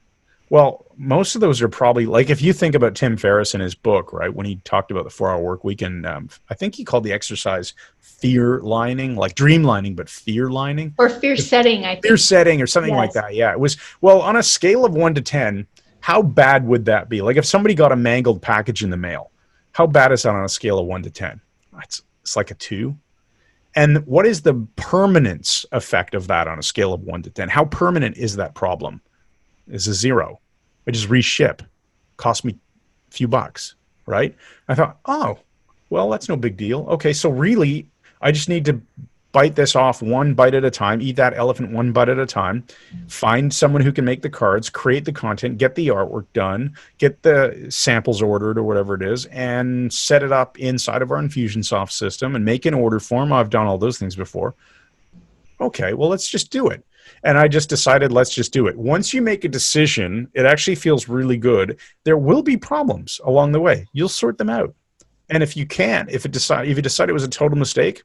well, most of those are probably, like, if you think about Tim Ferriss in his book, right, when he talked about the 4-hour work week, and I think he called the exercise fear lining, like dream lining, but fear lining. Or fear setting, I think. Fear setting or something like that. Yeah, it was, well, on a scale of 1 to 10, how bad would that be? Like if somebody got a mangled package in the mail, how bad is that on a scale of 1 to 10? It's like a 2. And what is the permanence effect of that on a scale of 1 to 10? How permanent is that problem? Is a 0. I just reship. Cost me a few bucks, right? I thought, oh, well, that's no big deal. Okay, so really, I just need to bite this off one bite at a time, eat that elephant one bite at a time, find someone who can make the cards, create the content, get the artwork done, get the samples ordered or whatever it is, and set it up inside of our Infusionsoft system and make an order form. I've done all those things before. Okay, well, let's just do it. And I just decided, let's just do it. Once you make a decision, it actually feels really good. There will be problems along the way. You'll sort them out. And if you can't, if you decide it was a total mistake,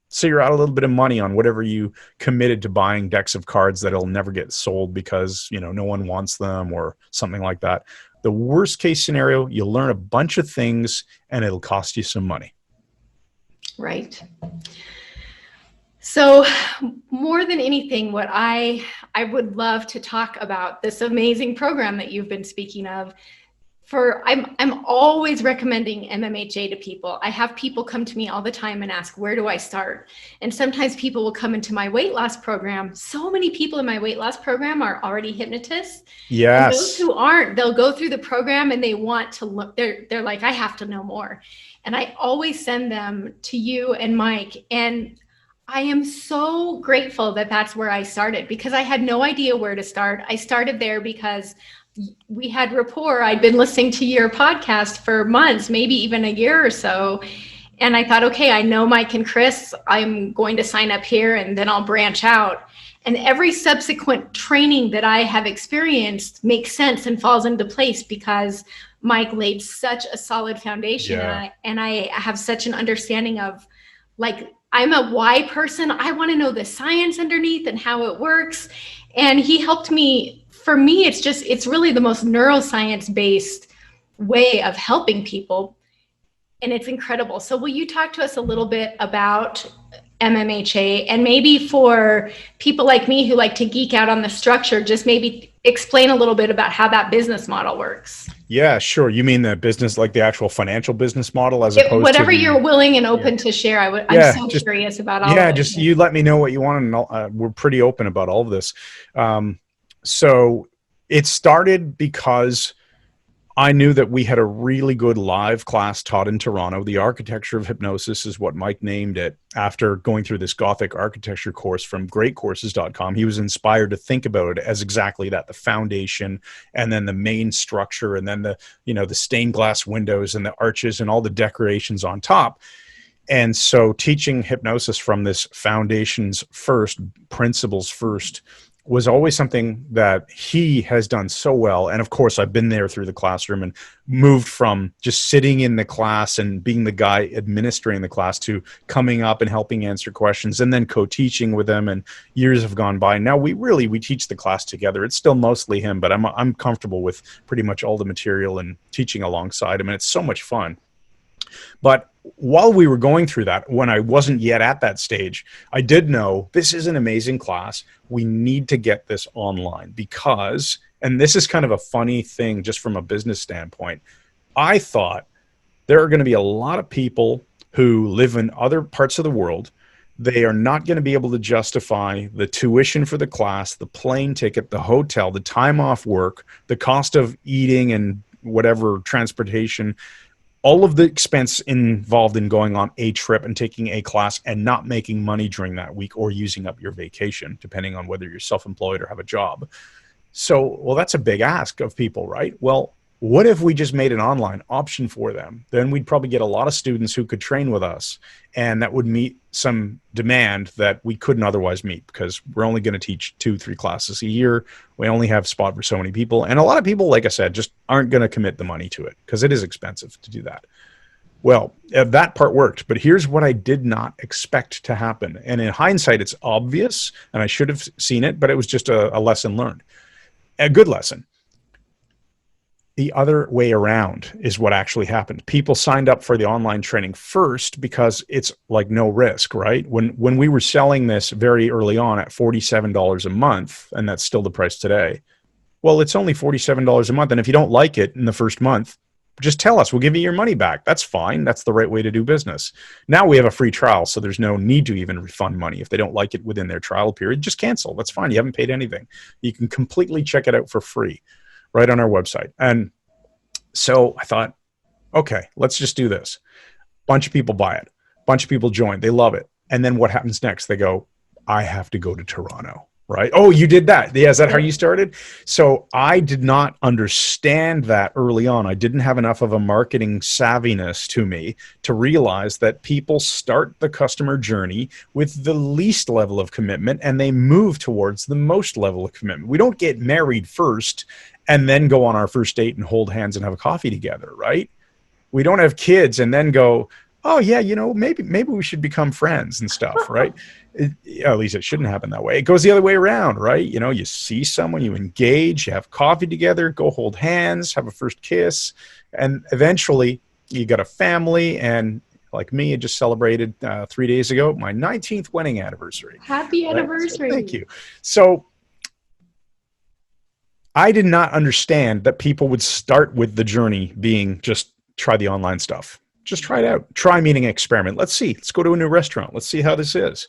so you're out a little bit of money on whatever you committed to buying decks of cards that'll never get sold because, no one wants them or something like that. The worst case scenario, you'll learn a bunch of things and it'll cost you some money. Right. So more than anything, what I would love to talk about this amazing program that you've been speaking of. I'm always recommending MMHA to people. I have people come to me all the time and ask, where do I start? And sometimes people will come into my weight loss program. So many people in my weight loss program are already hypnotists. Yes. And those who aren't, they'll go through the program and they want to look, they're like, I have to know more. And I always send them to you and Mike. And I am so grateful that that's where I started, because I had no idea where to start. I started there because we had rapport. I'd been listening to your podcast for months, maybe even a year or so. And I thought, okay, I know Mike and Chris. I'm going to sign up here and then I'll branch out. And every subsequent training that I have experienced makes sense and falls into place because Mike laid such a solid foundation. Yeah. And I have such an understanding of, like, I'm a why person. I want to know the science underneath and how it works. And he helped me. For me, it's really the most neuroscience based way of helping people. And it's incredible. So will you talk to us a little bit about MMHA, and maybe for people like me who like to geek out on the structure, just maybe explain a little bit about how that business model works? Yeah, sure. You mean the business, like the actual financial business model, as opposed Whatever to you're willing and open to share. I'm so curious about all of it. Just you let me know what you want, and we're pretty open about all of this. So it started because I knew that we had a really good live class taught in Toronto. The Architecture of Hypnosis is what Mike named it after going through this Gothic architecture course from greatcourses.com. He was inspired to think about it as exactly that, the foundation and then the main structure and then the stained glass windows and the arches and all the decorations on top. And so teaching hypnosis from this foundations first, principles first, was always something that he has done so well. And of course, I've been there through the classroom and moved from just sitting in the class and being the guy administering the class to coming up and helping answer questions and then co-teaching with them. And years have gone by. Now we teach the class together. It's still mostly him, but I'm comfortable with pretty much all the material and teaching alongside him. And it's so much fun. But while we were going through that, when I wasn't yet at that stage, I did know this is an amazing class. We need to get this online because, and this is kind of a funny thing just from a business standpoint, I thought there are going to be a lot of people who live in other parts of the world. They are not going to be able to justify the tuition for the class, the plane ticket, the hotel, the time off work, the cost of eating and whatever transportation, all of the expense involved in going on a trip and taking a class and not making money during that week or using up your vacation, depending on whether you're self-employed or have a job. So, well, that's a big ask of people, right? Well, what if we just made an online option for them? Then we'd probably get a lot of students who could train with us, and that would meet some demand that we couldn't otherwise meet because we're only going to teach 2-3 classes a year. We only have spot for so many people. And a lot of people, like I said, just aren't going to commit the money to it because it is expensive to do that. Well, that part worked, but here's what I did not expect to happen. And in hindsight, it's obvious, and I should have seen it, but it was just a lesson learned, a good lesson. The other way around is what actually happened. People signed up for the online training first because it's like no risk, right? When we were selling this very early on at $47 a month, and that's still the price today, well, it's only $47 a month. And if you don't like it in the first month, just tell us. We'll give you your money back. That's fine. That's the right way to do business. Now we have a free trial, so there's no need to even refund money. If they don't like it within their trial period, just cancel. That's fine. You haven't paid anything. You can completely check it out for free right on our website. And so I thought, okay, let's just do this. Bunch of people buy it. Bunch of people join. They love it. And then what happens next? They go, I have to go to Toronto, right? Oh, you did that. Yeah, is that how you started? So I did not understand that early on. I didn't have enough of a marketing savviness to me to realize that people start the customer journey with the least level of commitment and they move towards the most level of commitment. We don't get married first and then go on our first date and hold hands and have a coffee together, right? We don't have kids and then go, oh yeah, maybe we should become friends and stuff, right? At least it shouldn't happen that way. It goes the other way around, right? You see someone, you engage, you have coffee together, go hold hands, have a first kiss, and eventually you got a family. And like me, I just celebrated 3 days ago my 19th wedding anniversary. Happy anniversary. Thank you. So I did not understand that people would start with the journey being just try the online stuff. Just try it out. Try meaning experiment. Let's see. Let's go to a new restaurant. Let's see how this is.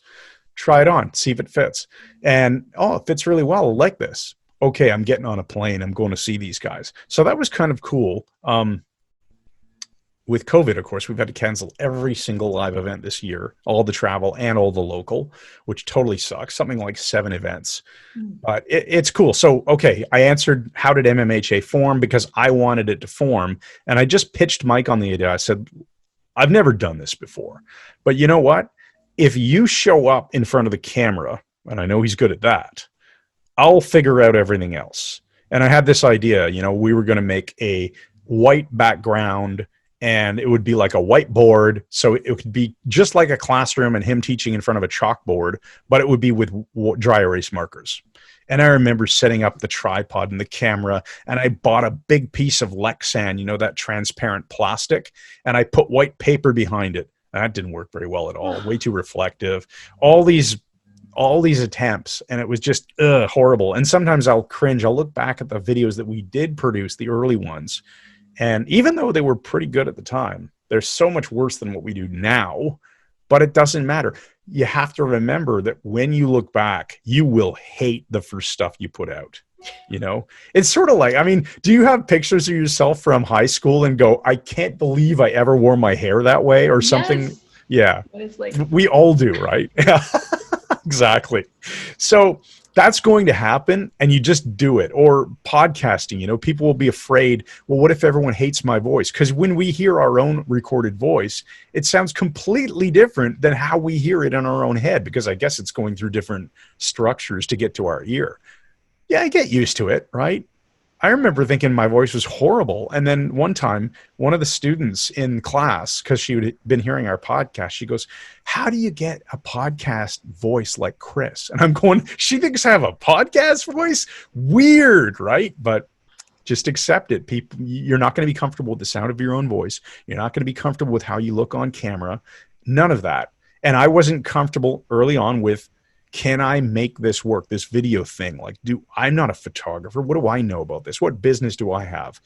Try it on. See if it fits. And, oh, it fits really well. I like this. Okay, I'm getting on a plane. I'm going to see these guys. So that was kind of cool. with COVID, of course, we've had to cancel every single live event this year, all the travel and all the local, which totally sucks. Something like 7 events. But it's cool. So, okay, I answered how did MMHA form because I wanted it to form. And I just pitched Mike on the idea. I said, I've never done this before. But you know what? If you show up in front of the camera, and I know he's good at that, I'll figure out everything else. And I had this idea, we were going to make a white background and it would be like a whiteboard. So it could be just like a classroom and him teaching in front of a chalkboard, but it would be with dry erase markers. And I remember setting up the tripod and the camera, and I bought a big piece of Lexan, that transparent plastic, and I put white paper behind it. And that didn't work very well at all. Way too reflective. All these attempts, and it was just horrible. And sometimes I'll cringe. I'll look back at the videos that we did produce, the early ones, and even though they were pretty good at the time, they're so much worse than what we do now. But it doesn't matter. You have to remember that when you look back, you will hate the first stuff you put out. It's sort of like, do you have pictures of yourself from high school and go, I can't believe I ever wore my hair that way or something? Yes. Yeah. It's like, we all do, right? Yeah, exactly. So that's going to happen, and you just do it. Or podcasting, people will be afraid, well, what if everyone hates my voice? Because when we hear our own recorded voice, it sounds completely different than how we hear it in our own head, because I guess it's going through different structures to get to our ear. Yeah, I get used to it, right? I remember thinking my voice was horrible. And then one time, one of the students in class, because she had been hearing our podcast, she goes, how do you get a podcast voice like Chris? And I'm going, she thinks I have a podcast voice? Weird, right? But just accept it. People, you're not going to be comfortable with the sound of your own voice. You're not going to be comfortable with how you look on camera. None of that. And I wasn't comfortable early on with, can I make this work, this video thing? Like, I'm not a photographer. What do I know about this? What business do I have?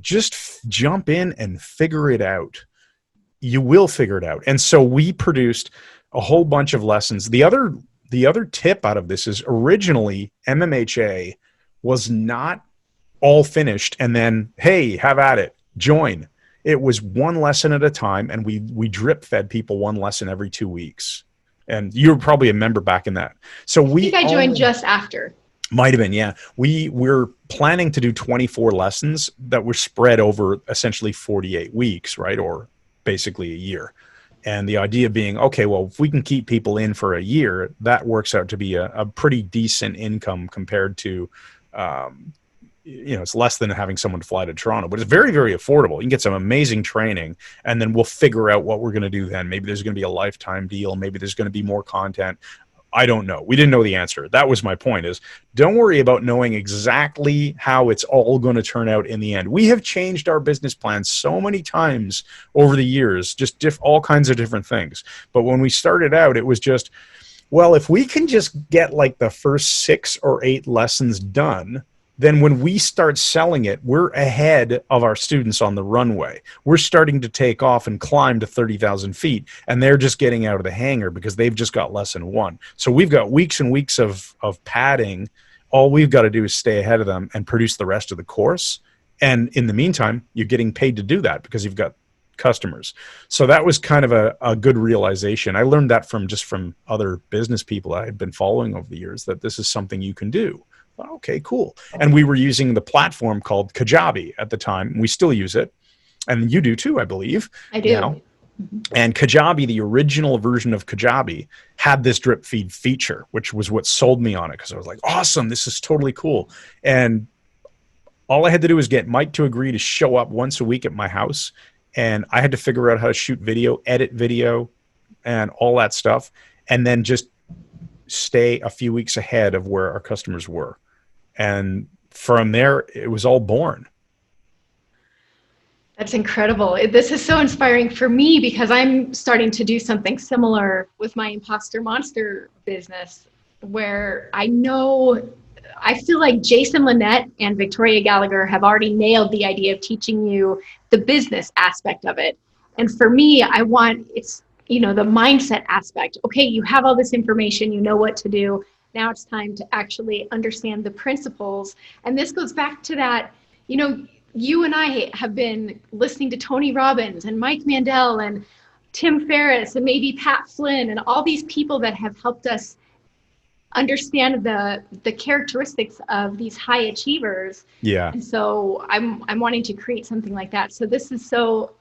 Just jump in and figure it out. You will figure it out. And so we produced a whole bunch of lessons. The other tip out of this is originally MMHA was not all finished and then, hey, have at it, join. It was one lesson at a time, and we drip fed people one lesson every 2 weeks. And you were probably a member back in that. So I think I joined just after. Might have been, yeah. We're planning to do 24 lessons that were spread over essentially 48 weeks, right? Or basically a year. And the idea being, okay, well, if we can keep people in for a year, that works out to be a pretty decent income compared to, it's less than having someone fly to Toronto, but it's very, very affordable. You can get some amazing training, and then we'll figure out what we're going to do then. Maybe there's going to be a lifetime deal. Maybe there's going to be more content. I don't know. We didn't know the answer. That was my point, is don't worry about knowing exactly how it's all going to turn out in the end. We have changed our business plans so many times over the years, just all kinds of different things. But when we started out, it was just, well, if we can just get like the first 6 or 8 lessons done, then when we start selling it, we're ahead of our students on the runway. We're starting to take off and climb to 30,000 feet, and they're just getting out of the hangar because they've just got lesson 1. So we've got weeks and weeks of padding. All we've got to do is stay ahead of them and produce the rest of the course. And in the meantime, you're getting paid to do that because you've got customers. So that was kind of a good realization. I learned that from other business people I had been following over the years, that this is something you can do. Okay, cool. And we were using the platform called Kajabi at the time. We still use it. And you do too, I believe. I do. Now. And Kajabi, the original version of Kajabi, had this drip feed feature, which was what sold me on it, because I was like, awesome, this is totally cool. And all I had to do was get Mike to agree to show up once a week at my house. And I had to figure out how to shoot video, edit video, and all that stuff. And then just stay a few weeks ahead of where our customers were. And from there, it was all born. That's incredible. This is so inspiring for me, because I'm starting to do something similar with my Imposter Monster business, where I feel like Jason Linett and Victoria Gallagher have already nailed the idea of teaching you the business aspect of it. And for me, it's the mindset aspect. Okay, you have all this information, you know what to do. Now it's time to actually understand the principles. And this goes back to that, you and I have been listening to Tony Robbins and Mike Mandel and Tim Ferriss and maybe Pat Flynn and all these people that have helped us understand the characteristics of these high achievers. Yeah. And so I'm wanting to create something like that. So this is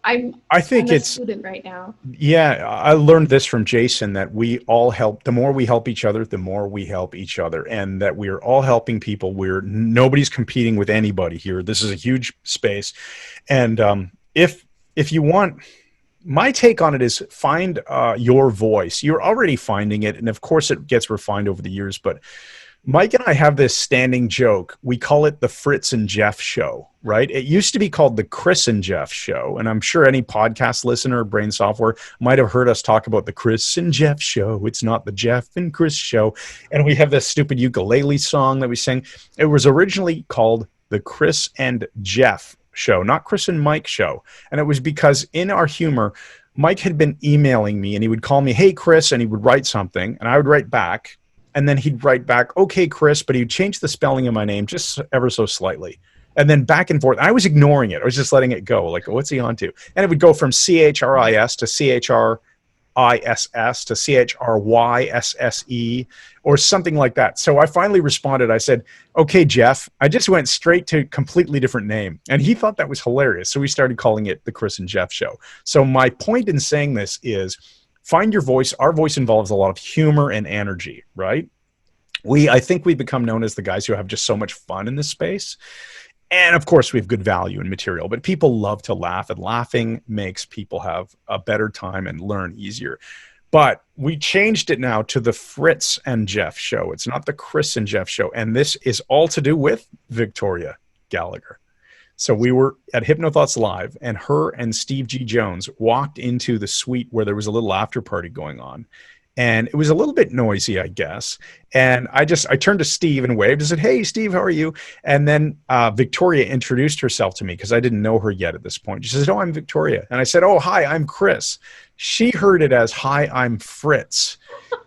I think I'm a it's, student right now. yeah, I learned this from Jason, that we all help. The more we help each other, the more we help each other, and that we're all helping people. Nobody's competing with anybody here. This is a huge space. And if you want, my take on it is find your voice. You're already finding it. And of course it gets refined over the years, but Mike and I have this standing joke. We call it the Fritz and Jeff show, right? It used to be called the Chris and Jeff show. And I'm sure any podcast listener of Brain Software might have heard us talk about the Chris and Jeff show. It's not the Jeff and Chris show. And we have this stupid ukulele song that we sing. It was originally called the Chris and Jeff show, not Chris and Mike show. And it was because in our humor, Mike had been emailing me and he would call me, "Hey, Chris," and he would write something and I would write back. And then he'd write back, "Okay, Chris," but he'd change the spelling of my name just ever so slightly. And then back and forth. I was ignoring it. I was just letting it go. Like, what's he on to? And it would go from CHRIS to CHRISS to CHRYSSE or something like that. So I finally responded. I said, "Okay, Jeff." I just went straight to a completely different name. And he thought that was hilarious. So we started calling it the Chris and Jeff show. So my point in saying this is, find your voice. Our voice involves a lot of humor and energy, right? I think we become known as the guys who have just so much fun in this space. And of course, we have good value in material, but people love to laugh, and laughing makes people have a better time and learn easier. But we changed it now to the Fritz and Jeff show. It's not the Chris and Jeff show. And this is all to do with Victoria Gallagher. So we were at HypnoThoughts Live, and her and Steve G. Jones walked into the suite where there was a little after party going on. And it was a little bit noisy, I guess. And I turned to Steve and waved and said, "Hey, Steve, how are you?" And then Victoria introduced herself to me because I didn't know her yet at this point. She says, "Oh, I'm Victoria." And I said, "Oh, hi, I'm Chris." She heard it as, "Hi, I'm Fritz."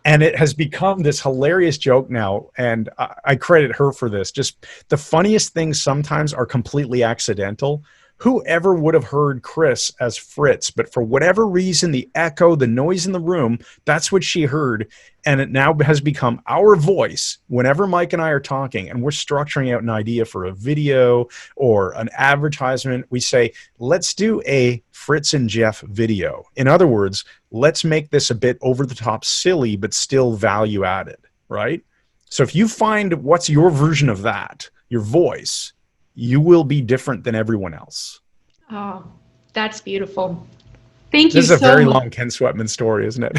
And it has become this hilarious joke now. And I credit her for this. Just the funniest things sometimes are completely accidental. Whoever would have heard Chris as Fritz, but for whatever reason, the echo, the noise in the room, that's what she heard. And it now has become our voice whenever Mike and I are talking and we're structuring out an idea for a video or an advertisement. We say, "Let's do a Fritz and Jeff video." In other words, let's make this a bit over the top silly, but still value added, right? So if you find what's your version of that, your voice, you will be different than everyone else. Oh, that's beautiful. Thank you This is a so very much. long Ken Sweatman story, isn't it?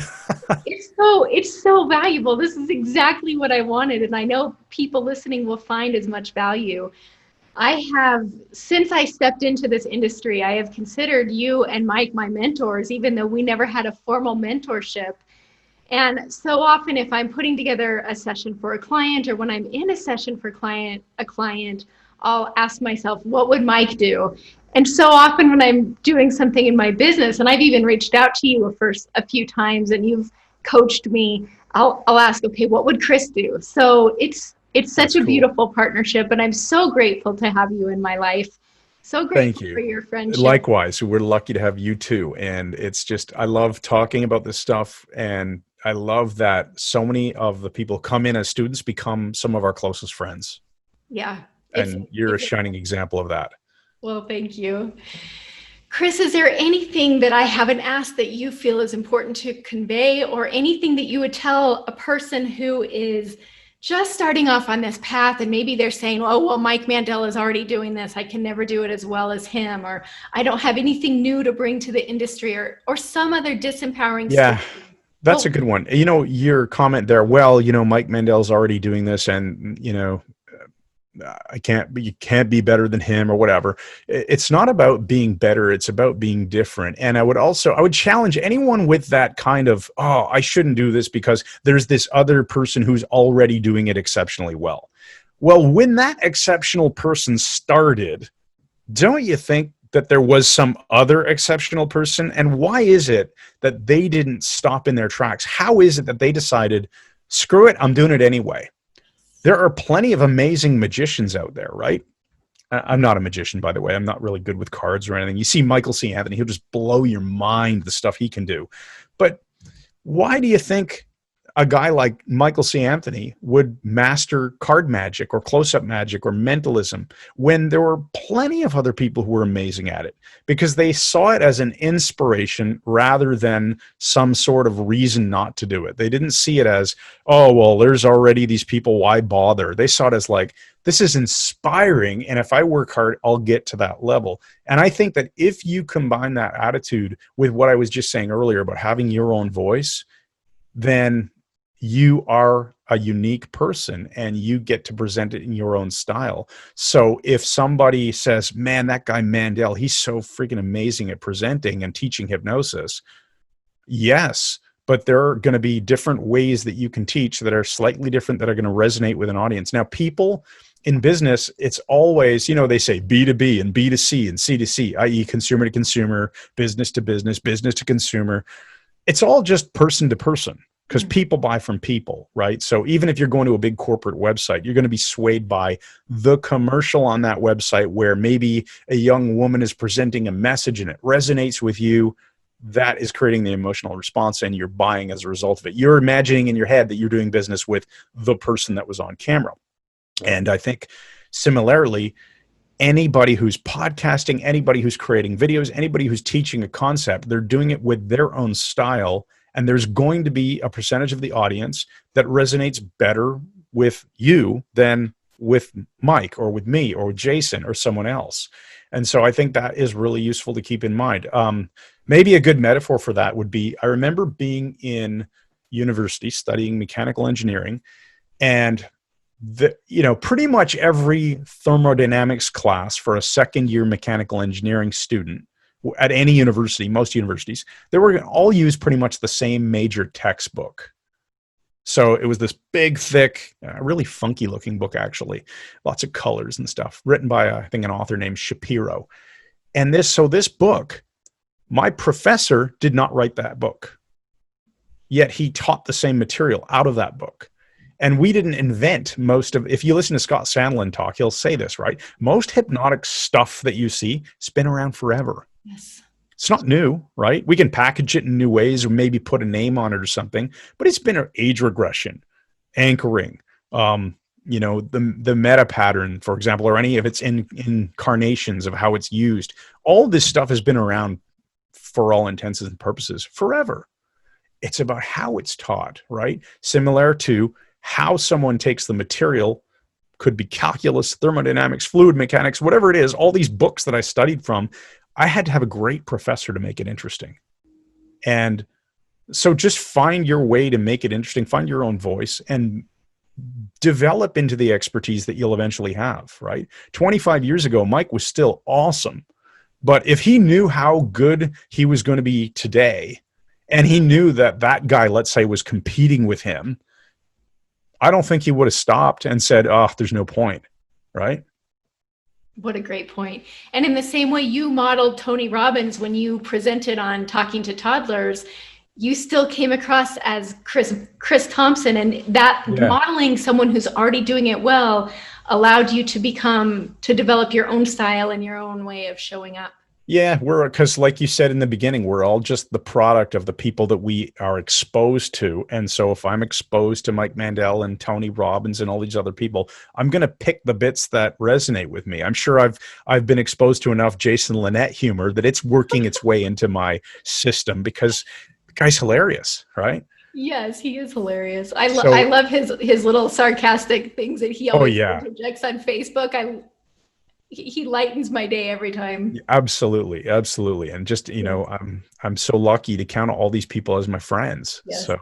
It's so valuable. This is exactly what I wanted, and I know people listening will find as much value. I have, since I stepped into this industry, I have considered you and Mike my mentors, even though we never had a formal mentorship. And so often if I'm putting together a session for a client, or when I'm in a session for a client, I'll ask myself, what would Mike do? And so often when I'm doing something in my business, and I've even reached out to you a few times and you've coached me, I'll ask, okay, what would Chris do? So it's such a beautiful partnership, and I'm so grateful to have you in my life. So Thank grateful you. for your friendship. Likewise, we're lucky to have you too. And it's just, I love talking about this stuff. And I love that so many of the people come in as students become some of our closest friends. Yeah. And you're a shining example of that. Well, thank you. Chris, is there anything that I haven't asked that you feel is important to convey, or anything that you would tell a person who is just starting off on this path and maybe they're saying, "Oh, well, Mike Mandel is already doing this. I can never do it as well as him," or "I don't have anything new to bring to the industry," or some other disempowering story? That's a good one. Your comment there, well, Mike Mandel's already doing this, and, you can't be better than him or whatever. It's not about being better. It's about being different. And I would challenge anyone with that kind of, "Oh, I shouldn't do this because there's this other person who's already doing it exceptionally well." Well, when that exceptional person started, don't you think that there was some other exceptional person? And why is it that they didn't stop in their tracks? How is it that they decided, screw it, I'm doing it anyway? There are plenty of amazing magicians out there, right? I'm not a magician, by the way. I'm not really good with cards or anything. You see Michael C. Anthony, he'll just blow your mind, the stuff he can do. But why do you think a guy like Michael C. Anthony would master card magic or close-up magic or mentalism when there were plenty of other people who were amazing at it? Because they saw it as an inspiration rather than some sort of reason not to do it. They didn't see it as, oh, well, there's already these people, why bother? They saw it as like, this is inspiring, and if I work hard, I'll get to that level. And I think that if you combine that attitude with what I was just saying earlier about having your own voice, then you are a unique person and you get to present it in your own style. So if somebody says, man, that guy Mandel, he's so freaking amazing at presenting and teaching hypnosis. Yes, but there are going to be different ways that you can teach that are slightly different, that are going to resonate with an audience. Now, people in business, it's always, they say B2B and B2C and C2C, i.e. consumer to consumer, business to business, business to consumer. It's all just person to person, because people buy from people, right? So even if you're going to a big corporate website, you're going to be swayed by the commercial on that website where maybe a young woman is presenting a message and it resonates with you. That is creating the emotional response, and you're buying as a result of it. You're imagining in your head that you're doing business with the person that was on camera. And I think similarly, anybody who's podcasting, anybody who's creating videos, anybody who's teaching a concept, they're doing it with their own style. And there's going to be a percentage of the audience that resonates better with you than with Mike or with me or with Jason or someone else. And so I think that is really useful to keep in mind. Maybe a good metaphor for that would be, I remember being in university studying mechanical engineering, and pretty much every thermodynamics class for a second year mechanical engineering student at any university, most universities, they were going to all use pretty much the same major textbook. So it was this big, thick, really funky looking book, actually, lots of colors and stuff, written by, I think, an author named Shapiro. And this book, my professor did not write that book, yet he taught the same material out of that book. And we didn't invent most of, if you listen to Scott Sandlin talk, he'll say this, right? Most hypnotic stuff that you see has been around forever. Yes. It's not new, right? We can package it in new ways or maybe put a name on it or something, but it's been an age regression, anchoring, the meta pattern, for example, or any of its incarnations of how it's used. All this stuff has been around for all intents and purposes forever. It's about how it's taught, right? Similar to how someone takes the material, could be calculus, thermodynamics, fluid mechanics, whatever it is, all these books that I studied from, I had to have a great professor to make it interesting. And so just find your way to make it interesting, find your own voice, and develop into the expertise that you'll eventually have, right? 25 years ago, Mike was still awesome. But if he knew how good he was going to be today, and he knew that guy, let's say, was competing with him, I don't think he would have stopped and said, oh, there's no point, right? What a great point. And in the same way you modeled Tony Robbins when you presented on Talking to Toddlers, you still came across as Chris Thompson, and that modeling someone who's already doing it well allowed you to develop your own style and your own way of showing up. Yeah, because like you said in the beginning, we're all just the product of the people that we are exposed to. And so if I'm exposed to Mike Mandel and Tony Robbins and all these other people, I'm going to pick the bits that resonate with me. I'm sure I've been exposed to enough Jason Linett humor that it's working its way into my system, because the guy's hilarious, right? Yes, he is hilarious. I love his little sarcastic things that he always interjects on Facebook. He lightens my day every time. Absolutely. And just, I'm so lucky to count all these people as my friends. Yes. So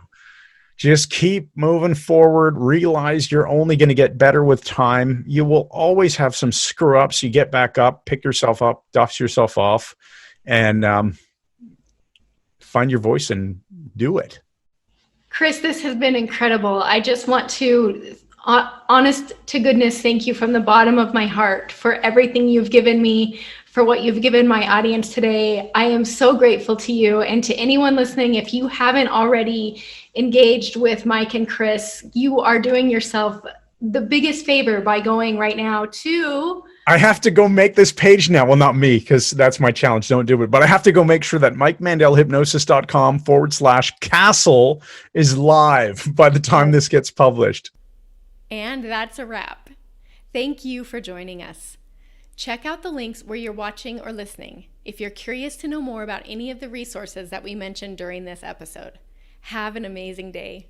just keep moving forward. Realize you're only going to get better with time. You will always have some screw ups. You get back up, pick yourself up, dust yourself off, and find your voice and do it. Chris, this has been incredible. I just want to honest to goodness, thank you from the bottom of my heart for everything you've given me, for what you've given my audience today. I am so grateful to you. And to anyone listening, if you haven't already engaged with Mike and Chris, you are doing yourself the biggest favor by going right now to I have to go make this page now. Well, not me, because that's my challenge. Don't do it. But I have to go make sure that MikeMandelHypnosis.com/castle is live by the time this gets published. And that's a wrap. Thank you for joining us. Check out the links where you're watching or listening if you're curious to know more about any of the resources that we mentioned during this episode. Have an amazing day.